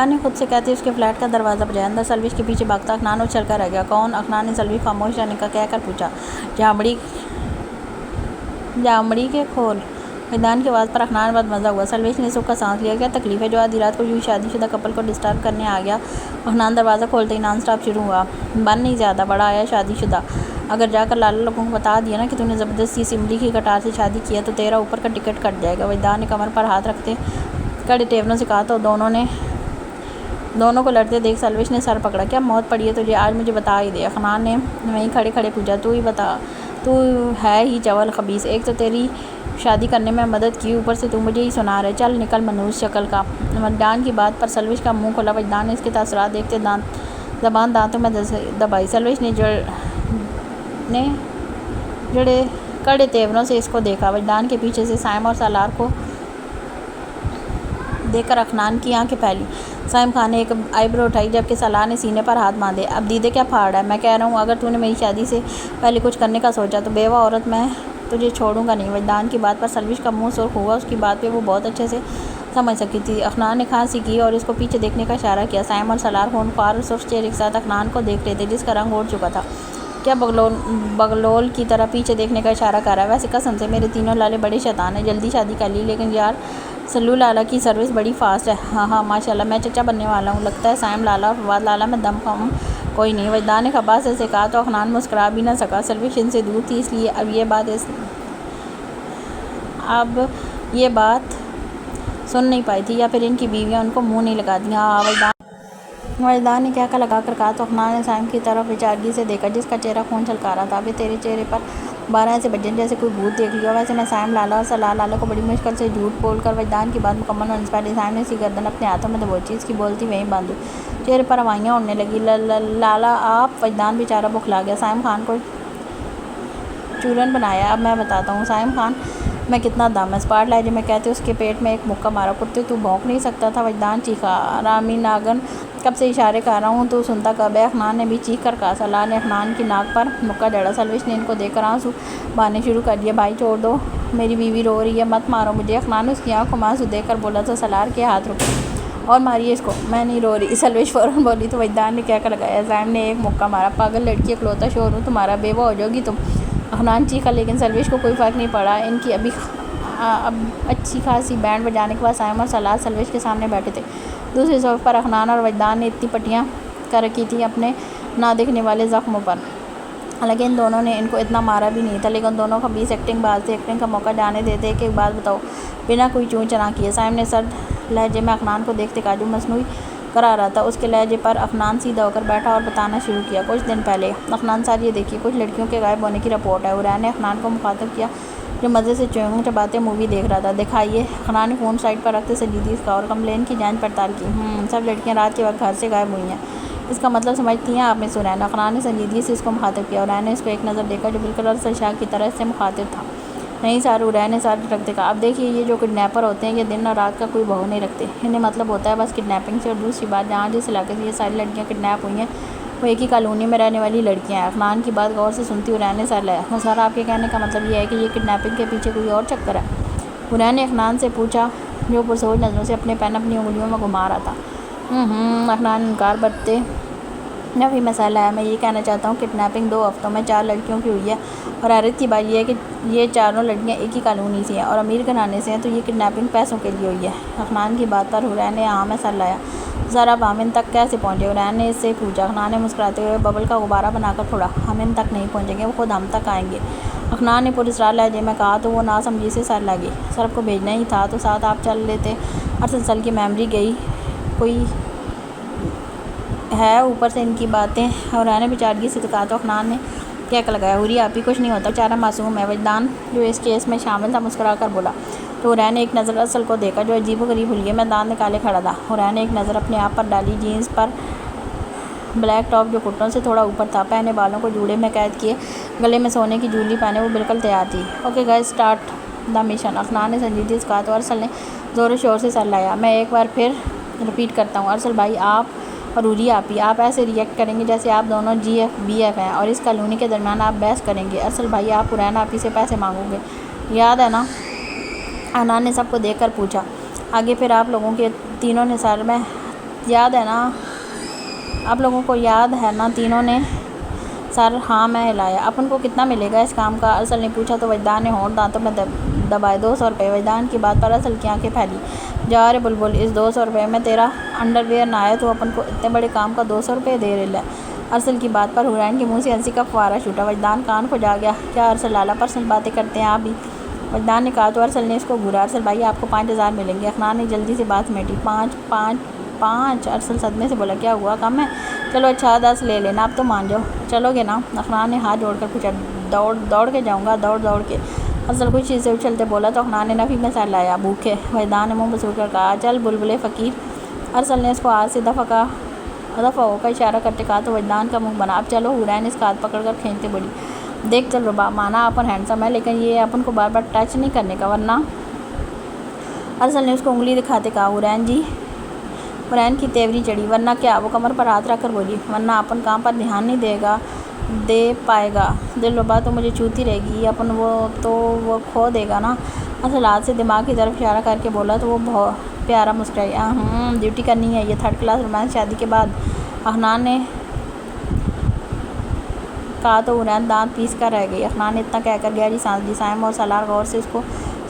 نے خود سے کہتے اس کے فلیٹ کا دروازہ بجایا۔ اندر سروش کے پیچھے بھاگتا افنان اچھل کر رہ گیا۔ کون؟ افنان نے سروش خاموش رہنے کا کہہ کر پوچھا۔ جامڑی کے کھول۔ وجدان کی آواز پر افنان بہت مزہ ہوا۔ سروش نے سکھ کا سانس لیا۔ کیا تکلیف ہے جو آدھی رات کو یوں شادی شدہ کپل کو ڈسٹرب کرنے آ گیا؟ افنان دروازہ کھولتے ہی نان اسٹاپ شروع ہوا۔ بن نہیں زیادہ بڑا آیا شادی شدہ، اگر جا کر لالا لوگوں کو بتا دیا نا کہ تو نے زبردستی اس املی کی کٹار سے شادی کیا تو تیرا اوپر کا ٹکٹ کٹ جائے گا۔ وجدان نے کمر پر ہاتھ رکھتے کڑے تیوروں سے کہا تو دونوں کو لڑتے دیکھ سروش نے سر پکڑا۔ کیا موت پڑی ہے تجھے؟ آج مجھے بتا ہی دے۔ افنان نے وہیں کھڑے کھڑے پوچھا۔ تو ہی بتا، تو ہے ہی چول خبیث، ایک تو تیری شادی کرنے میں مدد کی، اوپر سے تو مجھے ہی سنا رہا ہے، چل نکل منحوس شکل کا۔ وجدان کی بات پر سروش کا منہ کھلا۔ وجدان نے اس کے تاثرات دیکھتے زبان دانتوں میں دبائی۔ سروش نے جڑے کڑے تیوروں سے اس کو دیکھا۔ وجدان کے پیچھے سے سائم اور سالار کو دیکھ کر افنان کی آنکھیں پھیلی۔ سائم خان نے ایک آئی برو اٹھائی جبکہ سالار نے سینے پر ہاتھ باندھے۔ اب دیدے کیا پھاڑ رہا ہے؟ میں کہہ رہا ہوں اگر تو نے میری شادی سے پہلے کچھ کرنے کا سوچا تو بیوہ عورت میں تجھے چھوڑوں گا نہیں۔ وجدان کی بات پر سروش کا منہ سرخ ہوا۔ اس کی بات پہ وہ بہت اچھے سے سمجھ سکی تھی۔ افنان نے کھانسی کی اور اس کو پیچھے دیکھنے کا اشارہ کیا۔ سائم اور سالار خونخوار اور سرخ چہرے کے ساتھ افنان کو دیکھ رہے تھے جس کا رنگ اڑ چکا تھا۔ کیا بگلول کی طرح پیچھے دیکھنے کا اشارہ کر رہا ہے؟ ویسے قسم سے میرے تینوں لالے بڑے شیطان ہیں، جلدی شادی کر لی، لیکن یار سلو لالا کی سروس بڑی فاسٹ ہے. ہاں ماشاءاللہ. میں چچا بننے والا ہوں. لگتا ہے سائم لالا اور فواد لالا میں دم کم کوئی نہیں. وجدان نے خباز سے کہا تو عدنان مسکرا بھی نہ سکا. سروس ان سے دور تھی اس لیے اب یہ بات سن نہیں پائی تھی یا پھر ان کی بیویاں ان کو منہ نہیں لگا دیا. وجدان نے کہا لگا کر کہا تو عدنان نے سائم کی طرف بےچارگی سے دیکھا جس کا چہرہ خون چھلکا رہا تھا. ابھی تیرے چہرے پر 12 ایسے بجے جیسے کوئی بھوت دیکھ لیا. ویسے میں سائم لالا اور صلاح لالا کو بڑی مشکل سے جھوٹ بول کر وجدان کی بات مکمل ہونے سے پہلے سائم نے اس کی گردن اپنے ہاتھوں میں دبوچی. اس کی بولتی وہیں باندھو. چہرے پر ہوائیاں اڑنے لگی. لالا آپ. وجدان بیچارہ بوکھلا گیا. سائم خان کو چورن بنایا. اب میں بتاتا ہوں سائم خان میں کتنا دم ہے. اسپاٹ لہجے میں کہتے اس کے پیٹ میں ایک مکہ مارا. کتے تو بھونک نہیں سکتا تھا. وجدان چیخا. رامی ناگن کب سے اشارے کر رہا ہوں تو سنتا کب ہے. عدنان نے بھی چیخ کر کہا. صلاح نے عدنان کی ناک پر مکہ جڑا. سروش نے ان کو دیکھ کر آنسو بہانے شروع کر دیے. بھائی چھوڑ دو میری بیوی رو رہی ہے مت مارو مجھے. عدنان نے اس کی آنکھوں میں آنسو دیکھ کر بولا تو سلاح کے ہاتھ رکے اور ماریے اس کو. میں نہیں رو رہی. سروش فوراً بولی تو وجدان نے کہہ کر لگایا. سائم نے ایک مکہ مارا. پاگل لڑکی اکلوتا شوہر ہوں تمہارا. بیوہ ہو جاؤ گی تم. عدنان چیخا لیکن سروش کو کوئی فرق نہیں پڑا. ان کی اب اچھی خاصی بینڈ بجانے کے بعد سائم اور صلاح سروش کے سامنے بیٹھے تھے. دوسرے صف پر عدنان اور وجدان نے اتنی پٹیاں کر رکھی تھیں اپنے نہ دیکھنے والے زخموں پر. حالانکہ ان دونوں نے ان کو اتنا مارا بھی نہیں تھا لیکن دونوں خبیث ایکٹنگ باز تھے. ایکٹنگ کا موقع جانے دیتے. ایک بات بتاؤ بنا کوئی چوں چنا کیے. سائم نے سرد لہجے میں عدنان کو دیکھتے کہا جو مصنوعی کرا رہا تھا اس کے لہجے پر. عدنان سیدھا ہو کر بیٹھا اور بتانا شروع کیا. کچھ دن پہلے عدنان سر یہ دیکھیے کچھ لڑکیوں کے غائب ہونے کی رپورٹ ہے. عرین نے عدنان کو مخاطب کیا جو مزے سے چیونگم چباتے مووی دیکھ رہا تھا. دکھائیے. عدنان نے فون سائٹ پر رکھتے سنجیدگی سے کہا اور کمپلین کی جانچ پڑتال کی. سب لڑکیاں رات کے وقت گھر سے غائب ہوئی ہیں. اس کا مطلب سمجھتی ہیں آپ میں عرین. عدنان نے سنجیدگی سے اس کو مخاطب کیا. عرین نے اس کو ایک نظر دیکھا جو بالکل ارسل شاہ کی طرح اس سے مخاطب تھا. نہیں سر. عرین نے سر رکھتے کہا. اب دیکھیے یہ جو کڈنیپر ہوتے ہیں یہ دن اور رات کا کوئی بہو نہیں رکھتے. انہیں مطلب ہوتا ہے بس کڈنیپنگ سے. اور دوسری بات جہاں جس علاقے سے یہ ساری لڑکیاں کڈنیپ ہوئی ہیں وہ ایک ہی کالونی میں رہنے والی لڑکیاں ہیں. عدنان کی بات غور سے سنتی عرین نے سر لایا. سر آپ کے کہنے کا مطلب یہ ہے کہ یہ کڈنیپنگ کے پیچھے کوئی اور چکر ہے. عرین نے عدنان سے پوچھا جو پرسوچ نظروں سے اپنے پین اپنی انگلیوں میں گھما رہا تھا. عدنان انکار برتے نفی میں سر لایا. میں یہ کہنا چاہتا ہوں کڈنیپنگ 2 ہفتوں میں 4 لڑکیوں کی ہوئی ہے. اور حیرت کی بات یہ ہے کہ یہ چاروں لڑکیاں ایک ہی کالونی سے ہیں اور امیر گھرانے سے ہیں تو یہ کڈنیپنگ پیسوں کے لیے ہوئی ہے. عدنان کی بات پر عرین نے میں سر لایا. سر آپ امن تک کیسے پہنچے. عرین نے اس سے پوچھا. عدنان نے مسکراتے ہوئے ببل کا غبارہ بنا کر چھوڑا. امن تک نہیں پہنچیں گے وہ خود ہم تک آئیں گے. عدنان نے پراسرار لہجے میں کہا تو وہ ناسمجھی سے سر لگی. سر آپ کو بھیجنا ہی تھا تو ساتھ آپ چل لیتے. ارسل کی میموری گئی کوئی ہے اوپر سے ان کی باتیں. عرین نے بیچارگی سے کہا تو عدنان نے کہہ لگایا. ہوری آپ ہی کچھ نہیں ہوتا بیچارہ معصوم ہے. وجدان جو اس کیس میں شامل تھا مسکرا کر بولا. تو عرین نے ایک نظر ارسل کو دیکھا جو عجیب و غریب حلیے میں دانت نکالے کھڑا تھا. عرین نے ایک نظر اپنے آپ پر ڈالی. جینس پر بلیک ٹاپ جو گھٹنوں سے تھوڑا اوپر تھا. پہنے بالوں کو جوڑے میں قید کیے. گلے میں سونے کی جولی پہنے وہ بالکل تیار تھی. Okay guys start the mission. Adnan نے سنجیدگی سے کہا تو ارسل نے زور و شور سے سر لایا. میں ایک بار پھر رپیٹ کرتا ہوں ارسل بھائی آپ اور ہوری آپ ہی. آپ ایسے ریئیکٹ کریں گے جیسے آپ دونوں جی ایف بی ایف ہیں اور اس کالونی کے درمیان آپ بحث کریں گے. ارسل بھائی آپ عرین آپ ہی سے پیسے مانگو گے یاد ہے نا. عدنان نے سب کو دیکھ کر پوچھا. آگے پھر آپ لوگوں کے تینوں نے سر میں یاد ہے نا. آپ لوگوں کو یاد ہے نا. تینوں نے سر ہاں میں ہلایا. اپن کو کتنا ملے گا اس کام کا ارسل نے پوچھا تو وجدان نے ہونٹ دانتوں میں دبائے. 200 روپے. وجدان کی بات پر ارسل کی آنکھیں پھیلی. جا رے بلبل اس 200 روپے میں تیرا انڈر ویئر نہ آئے تو اپن کو اتنے بڑے کام کا 200 روپے دے رہے. ارسل کی بات پر عرین کے منہ سے ہنسی کا فوارہ چھوٹا. وجدان کان کو جا گیا. کیا ارسل لالا پرسنل باتیں کرتے ہیں آپ بھی. وجدان نے کہا تو ارسل نے اس کو گھورا. ارسل بھائی آپ کو 5000 ملیں گے. عدنان نے جلدی سے بات سمیٹی. 5 ارسل صدمے سے بولا. کیا ہوا کم ہے. چلو اچھا 10 لے لینا اب تو مان جاؤ. چلو گے نا. عدنان نے ہاتھ جوڑ کر پوچھا. دوڑ کے جاؤں گا. دوڑ کے. ارسل خوشی سے اچھلتے بولا تو عدنان نے نفی میں سر لایا. بھوکے. وجدان نے منہ بسور کر کہا چل بلبلے فقیر. ارسل نے اس کو ہاتھ سے دفعہ ہو کا اشارہ کرتے کہا تو وجدان کا منہ بنا. اب چلو. عرین اس کا ہاتھ پکڑ کر کھینچتے بولی. دیکھ چل ربا مانا اپن ہینڈسم ہے لیکن یہ اپن کو بار بار ٹچ نہیں کرنے کا ورنہ. ارسل نے اس کو انگلی دکھاتے کہا. عرین جی. عرین کی تیوری چڑھی. ورنہ کیا. وہ کمر پر ہاتھ رکھ کر بولی. ورنہ اپن کام پر دھیان نہیں دے پائے گا. دل ربا تو مجھے چوتی رہے گی. اپن وہ کھو دے گا نا. ارسل ہاتھ سے دماغ کی طرف اشارہ کر کے بولا تو وہ بہت پیارا مسکرائی. ڈیوٹی کرنی ہے. یہ 3rd کلاس رومانس شادی کے بعد. عدنان نے کہا تو عرین دانت پیس کر رہ گئی. عدنان نے اتنا کہہ کر گہری سانس لی. سائم اور صلاح غور سے اس کو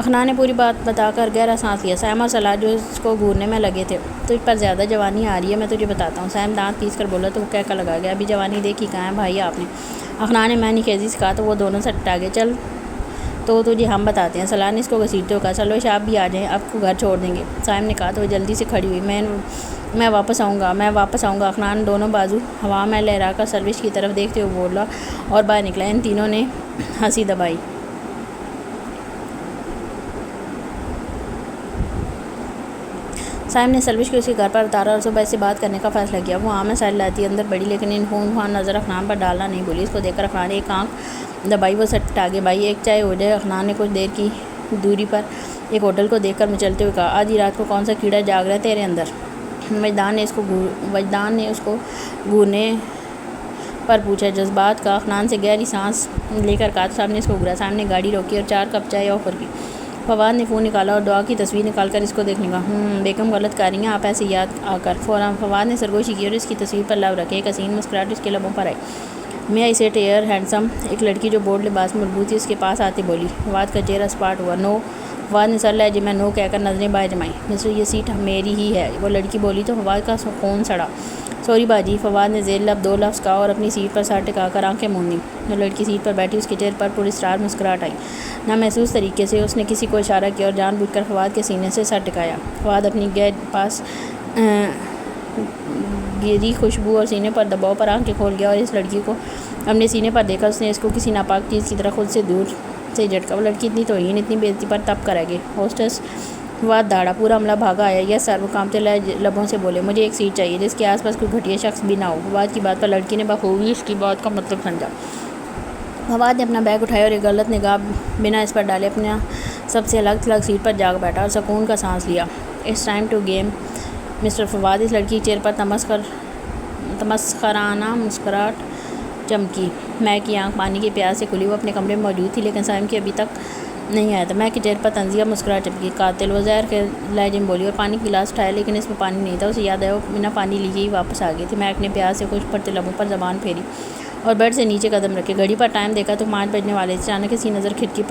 اخنان نے پوری بات بتا کر گہرا سانس لیا۔ سائم اور سلار جو اس کو گھورنے میں لگے تھے۔ تجھ پر زیادہ جوانی آ رہی ہے، میں تجھے بتاتا ہوں۔ سائم دانت پیس کر بولا تو وہ کہکا لگا گیا۔ ابھی جوانی دیکھی کہاں ہے بھائی آپ نے؟ اخنان نے معنی خیزی سے کہا تو وہ دونوں سے ٹکرا گئے۔ چل تو تجھے ہم بتاتے ہیں۔ سلار نے اس کو گھسیٹتے ہوئے کہا سلوش آپ بھی آ جائیں، آپ کو گھر چھوڑ دیں گے۔ سائم نے کہا تو وہ جلدی سے کھڑی ہوئی۔ میں واپس آؤں گا۔ اخنان دونوں بازو ہوا میں لہرا کر سروش کی طرف دیکھتے ہوئے بولا اور باہر نکلا۔ ان تینوں نے ہنسی دبائی۔ سائم نے سروش کو اس کے گھر پر اتارا اور صبح اس سے بات کرنے کا فیصلہ کیا۔ وہ میں ساری لاتی اندر بڑھی لیکن ان خون نظر اخنان پر ڈالنا نہیں بھولی۔ اس کو دیکھ کر اخنان نے ایک آنکھ دبائی۔ وہ سٹ آگے بھائی ایک چائے ہو جائے۔ اخنان نے کچھ دیر کی دوری پر ایک ہوٹل کو دیکھ کر مچلتے ہوئے کہا آدھی رات کو کون سا کیڑا جاگ رہا ہے تیرے اندر؟ وجدان نے اس کو گھورنے پر پوچھا۔ جذبات کا اخنان سے گہری سانس لے کر کہا تو صاحب نے اس کو گھورا۔ صاحب نے گاڑی روکی اور 4 کپ چائے آفر کی۔ فواد نے فون نکالا اور دعا کی تصویر نکال کر اس کو دیکھنے کا۔ بیگم غلط کر رہی ہیں آپ ایسے یاد آ کر۔ فوراً فواد نے سرگوشی کی اور اس کی تصویر پر لب رکھے۔ ایک حسین مسکراہٹ اس کے لبوں پر آئی۔ میں اسے ٹیئر ہینڈسم ایک لڑکی جو بورڈ لباس میں مربوط تھی اس کے پاس آتے بولی۔ فواد کا چہرہ سپاٹ ہوا۔ نو۔ فواد نے سر لہجے میں نو کہہ کر نظریں باہر جمائیں۔ مسٹر یہ سیٹ میری ہی ہے، وہ لڑکی بولی تو فواد کا خون سڑا۔ سوری باجی۔ فواد نے زیر لب 2 لفظ کہا اور اپنی سیٹ پر سر ٹکا کر آنکھیں موندیں۔ جو لڑکی سیٹ پر بیٹھی اس کے چہرے پر پوری اسرار مسکراہٹ آئی۔ نامحسوس طریقے سے اس نے کسی کو اشارہ کیا اور جان بوجھ کر فواد کے سینے سے سر ٹکایا۔ فواد اپنی پاس گیری خوشبو اور سینے پر دباؤ پر آنکھیں کھول گیا اور اس لڑکی کو اپنے سینے پر دیکھا۔ اس نے اس کو کسی ناپاک چیز کی طرح خود سے دور سے جھٹکا۔ وہ لڑکی اتنی توہین اتنی بے عزتی پر تب کرے گی؟ ہوسٹس فواد داڑا۔ پورا عملہ بھاگا آیا۔ یس سر، وہ کانپتے لبوں سے بولے۔ مجھے ایک سیٹ چاہیے جس کے آس پاس کوئی گھٹیا شخص بھی نہ ہو۔ فواد کی بات پر لڑکی نے بخوبی اس کی بات کا مطلب سمجھا۔ فواد نے اپنا بیگ اٹھایا اور ایک غلط نگاہ بنا اس پر ڈالے اپنا سب سے الگ تھلگ سیٹ پر جاگ بیٹھا اور سکون کا سانس لیا۔ It's time to game mister Fawad. اس لڑکی کے چہرے پر تمسخرانہ مسکراہٹ چمکی۔ میں کی آنکھ پانی کے پیاس سے کھلی۔ وہ اپنے کمرے میں موجود تھی لیکن سائم کی ابھی تک نہیں آیا تھا۔ میں کے چہرے پر تنزیہ مسکراہٹ چمکی۔ قاتل، وہ زہر کے لہجے میں بولی اور پانی کا گلاس اٹھایا لیکن اس میں پانی نہیں تھا۔ اسے یاد آیا وہ بنا پانی لیے ہی واپس آ گئی تھی۔ میں نے پیاس سے خشک پڑتے لبوں پر زبان پھیری اور بیڈ سے نیچے قدم رکھے۔ گھڑی پر ٹائم دیکھا تو 5 بجنے والے تھے۔ اچانک اس کی نظر کھڑکی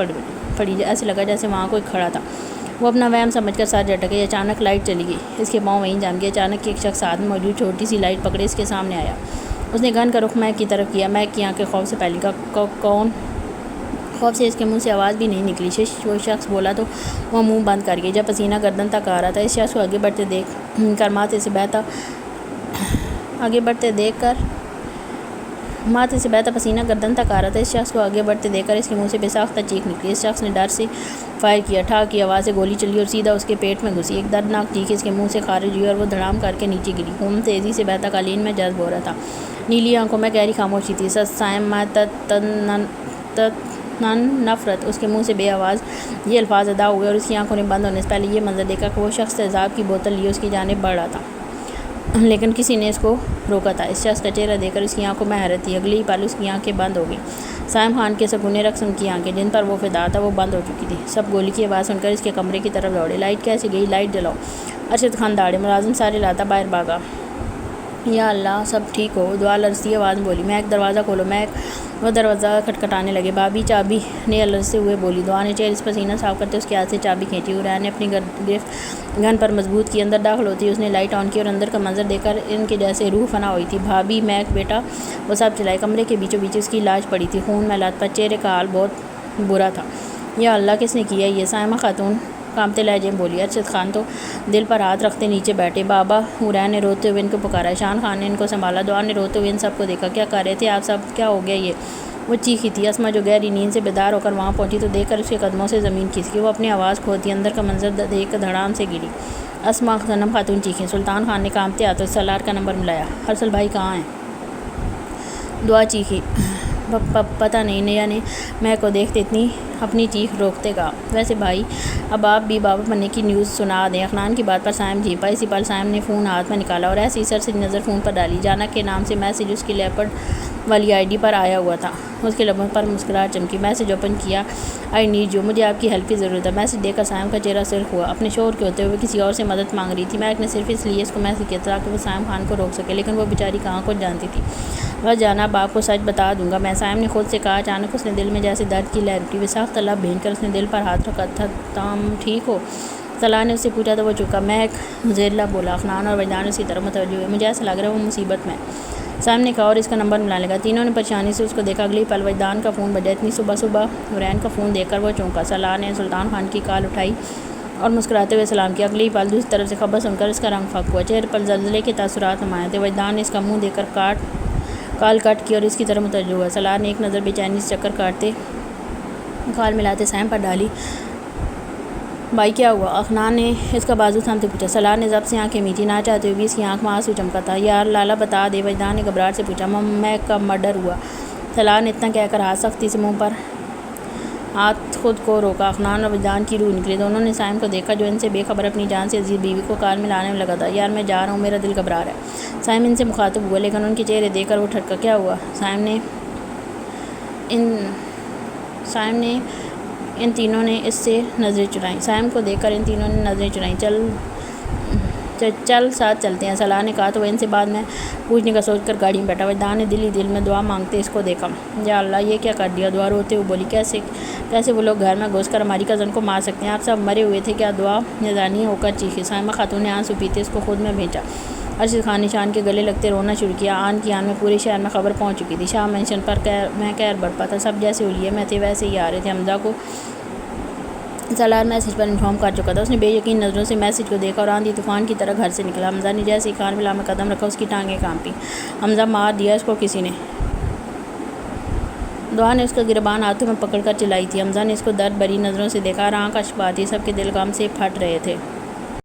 پڑی۔ ایسے لگا جیسے وہاں کوئی کھڑا تھا۔ وہ اپنا وہم سمجھ کر سر جھٹکے۔ اچانک لائٹ چلی گئی۔ اس کے پاؤں وہیں جم گئے۔ اچانک ایک شخص ہاتھ میں موجود چھوٹی سی لائٹ پکڑے اس کے سامنے آیا۔ اس نے گن کا رخ میک کی طرف کیا۔ میک کی آنکھیں خوف سے پھیلی۔ کون؟ خوف سے اس کے منہ سے آواز بھی نہیں نکلی۔ شش، وہ شخص بولا تو وہ منہ بند کر گئی۔ جب پسینہ گردن تک آ رہا تھا اس شخص کو آگے بڑھتے دیکھ کر ماتھے سے بہتا پسینہ گردن تک آ رہا تھا۔ اس شخص کو آگے بڑھتے دیکھ کر اس کے منہ سے بے ساختہ چیخ نکلی۔ اس شخص نے ڈر سے فائر کیا۔ ٹھا کی آواز سے گولی چلی اور سیدھا اس کے پیٹ میں گھسی۔ ایک دردناک چیخ اس کے منہ سے خارج ہوئی اور وہ دھڑام کر کے نیچے گری۔ خون تیزی سے بہتا قالین میں جذب ہو رہا تھا۔ نیلی آنکھوں میں گہری خاموشی تھی۔ سائم نفرت۔ اس کے منہ سے بے آواز یہ الفاظ ادا ہوئے اور اس کی آنکھوں نے بند ہونے سے پہلے یہ منظر دیکھا کہ وہ شخص تیزاب کی بوتل لیے اس کی جانب بڑھ رہا تھا لیکن کسی نے اس کو روکا تھا۔ اس شخص کا چہرہ دیکھ کر اس کی آنکھوں میں حیرت تھی۔ اگلی ہی پل اس کی آنکھیں بند ہو گئیں۔ سائم خان کے سکونے رقصم کی آنکھیں جن پر وہ فدا تھا وہ بند ہو چکی تھی۔ سب گولی کی آواز سن کر اس کے کمرے کی طرف دوڑے۔ لائٹ کیسے گئی؟ لائٹ جلاؤ۔ ارشد خان داڑے۔ ملازم سارے لاتا باہر بھاگا۔ یا اللہ سب ٹھیک ہو؟ دعا لرزتی آواز میں بولی۔ میک دروازہ کھولو۔ میک۔ وہ دروازہ کھٹکھٹانے لگے۔ بھابھی چابی نے لرزتے ہوئے بولی۔ دعا نے چہرے سے پسینہ صاف کرتے اس کے ہاتھ سے چابی کھینچی۔ عریان نے اپنی گرفت گن پر مضبوط کی۔ اندر داخل ہوتی اس نے لائٹ آن کی اور اندر کا منظر دیکھ کر ان کے جیسے روح فنا ہوئی تھی۔ بھابھی، میک، بیٹا، وہ سب چلائے۔ کمرے کے بیچوں بیچ اس کی لاش پڑی تھی، خون میں لت پت۔ چہرے کا حال بہت برا تھا۔ یا اللہ کس نے کیا یہ؟ سائمہ خاتون کانپتے لہجے میں بولی۔ ارشد خان تو دل پر ہاتھ رکھتے نیچے بیٹھے۔ بابا، عریان نے روتے ہوئے ان کو پکارا۔ شان خان نے ان کو سنبھالا۔ دعا نے روتے ہوئے ان سب کو دیکھا۔ کیا کر رہے تھے آپ سب؟ کیا ہو گیا یہ؟ وہ چیخی تھی۔ اسما جو گہری نیند سے بیدار ہو کر وہاں پہنچی تو دیکھ کر اس کے قدموں سے زمین کھسکی۔ وہ اپنی آواز کھوتی اندر کا منظر دیکھ کر دھڑام سے گری۔ اسما صنم خاتون چیخیں۔ سلطان خان نے کانپتے ہاتھوں سے سلار کا نمبر ملایا۔ ارسل بھائی کہاں ہیں؟ دعا چیخی۔ پتہ نہیں۔ نیا نے میں کو دیکھتے اتنی اپنی چیخ روکتے کہا۔ ویسے بھائی اب آپ بھی بابا بننے کی نیوز سنا دیں۔ اخنان کی بات پر سائم جھیپا۔ اسی پل سائم نے فون ہاتھ میں نکالا اور ایسی سر سے نظر فون پر ڈالی۔ جانا کے نام سے میسج اس کی لیپڈ والی آئی ڈی پر آیا ہوا تھا۔ اس کے لبوں پر مسکراہٹ چمکی۔ میسج اوپن کیا۔ آئی نیڈ یو، مجھے آپ کی ہیلپ کی ضرورت ہے۔ میسج دیکھ کر سائم کا چہرہ سرخ ہوا۔ اپنے شوہر کے ہوتے ہوئے کسی اور سے مدد مانگ رہی تھی۔ مہک نے صرف اس لیے اس کو میسج کیا تاکہ وہ سائم خان کو روک سکے، لیکن وہ بیچاری کہاں کچھ جانتی تھی۔ بس جناب، آپ کو سچ بتا دوں گا میں، سائم نے خود سے کہا۔ اچانک اس نے دل میں جیسے درد کی لہر اٹھی۔ وساخت طلب بھینج کر اس نے دل پر ہاتھ رکھا۔ تم ٹھیک ہو؟ طلحہ نے اس سے پوچھا تو وہ چکا۔ مہک زیرلب بولا۔ افنان اور وجدان اسی طرف متوجہ ہوئے۔ مجھے ایسا لگ رہا ہے وہ مصیبت میں۔ سائم نے کہا اور اس کا نمبر ملانے لگا۔ تینوں نے پریشانی سے اس کو دیکھا۔ اگلی پل وجدان کا فون بجا۔ اتنی صبح صبح حورین کا فون دیکھ کر وہ چونکا۔ طلحہ نے سلطان خان کی کال اٹھائی اور مسکراتے ہوئے سلام کیا۔ اگلی پل دوسری طرف سے خبر سن کر اس کا رنگ پھک ہوا۔ چہرے پر زلزلے کے تاثرات نمایاں تھے۔ وجدان نے اس کا منہ دیکھ کر کال کٹ کی اور اس کی طرف متوجہ ہوا۔ طلحہ نے ایک نظر بے چینی سے چکر کاٹتے کال ملاتے سائم پر ڈالی۔ بھائی کیا ہوا؟ افنان نے اس کا بازو تھامتے پوچھا۔ طلحہ نے ضبط سے آنکھیں میچی۔ نہ چاہتے ہوئے بھی اس کی آنکھ میں آنسو چمکا تھا۔ یار لالا بتا دے، وجدان نے گھبراہٹ سے پوچھا۔ مہک کا مرڈر ہوا۔ طلحہ نے اتنا کہہ کر ہاتھ سختی سے منہ پر ہاتھ خود کو روکا۔ افنان اور وجدان کی روح نکلی۔ دونوں نے سائم کو دیکھا جو ان سے بے خبر اپنی جان سے عزیز بیوی کو کال ملانے میں لگا تھا۔ یار میں جا رہا ہوں، میرا دل گھبرا رہا ہے۔ سائم ان سے مخاطب ہوا، لیکن ان کے چہرے دیکھ کر وہ ٹھٹکا۔ کیا ہوا؟ سائم نے ان تینوں نے اس سے نظریں چرائیں۔ سائم کو دیکھ کر ان تینوں نے نظریں چرائیں۔ چل ساتھ چلتے ہیں، طلحہ نے کہا تو وہ ان سے بعد میں پوچھنے کا سوچ کر گاڑی میں بیٹھا۔ وجدان نے دل ہی دل میں دعا مانگتے اس کو دیکھا۔ یا اللہ، یہ کیا کر دیا؟ دعا روتے ہوئے بولی۔ کیسے وہ لوگ گھر میں گھس کر ہماری کزن کو مار سکتے ہیں؟ آپ سب مرے ہوئے تھے کیا؟ دعا نذرانی ہو کر چیخی۔ سائمہ خاتون نے آنسو پیتے اس کو خود میں بھیجا۔ ارشد خان نے شان کے گلے لگتے رونا شروع کیا۔ آن کی آن میں پورے شہر میں خبر پہنچ چکی تھی۔ شاہ مینشن پر میں قہر برپا تھا۔ سب جیسے حلیے میں تھے ویسے ہی آ رہے تھے۔ حمزہ کو طلحہ میسج پر انفارم کر چکا تھا۔ اس نے بے یقین نظروں سے میسج کو دیکھا اور آندھی طوفان کی طرح گھر سے نکلا۔ حمزہ نے جیسے ہی کارنولا میں قدم رکھا اس کی ٹانگیں کانپیں۔ حمزہ مار دیا اس کو کسی نے؟ دعا نے اس کا گربان ہاتھوں میں پکڑ کر چلائی تھی۔ حمزہ نے اس کو درد بھری نظروں سے دیکھا۔ آنکھ اشک بہاتی، سب کے دل غم سے پھٹ رہے تھے۔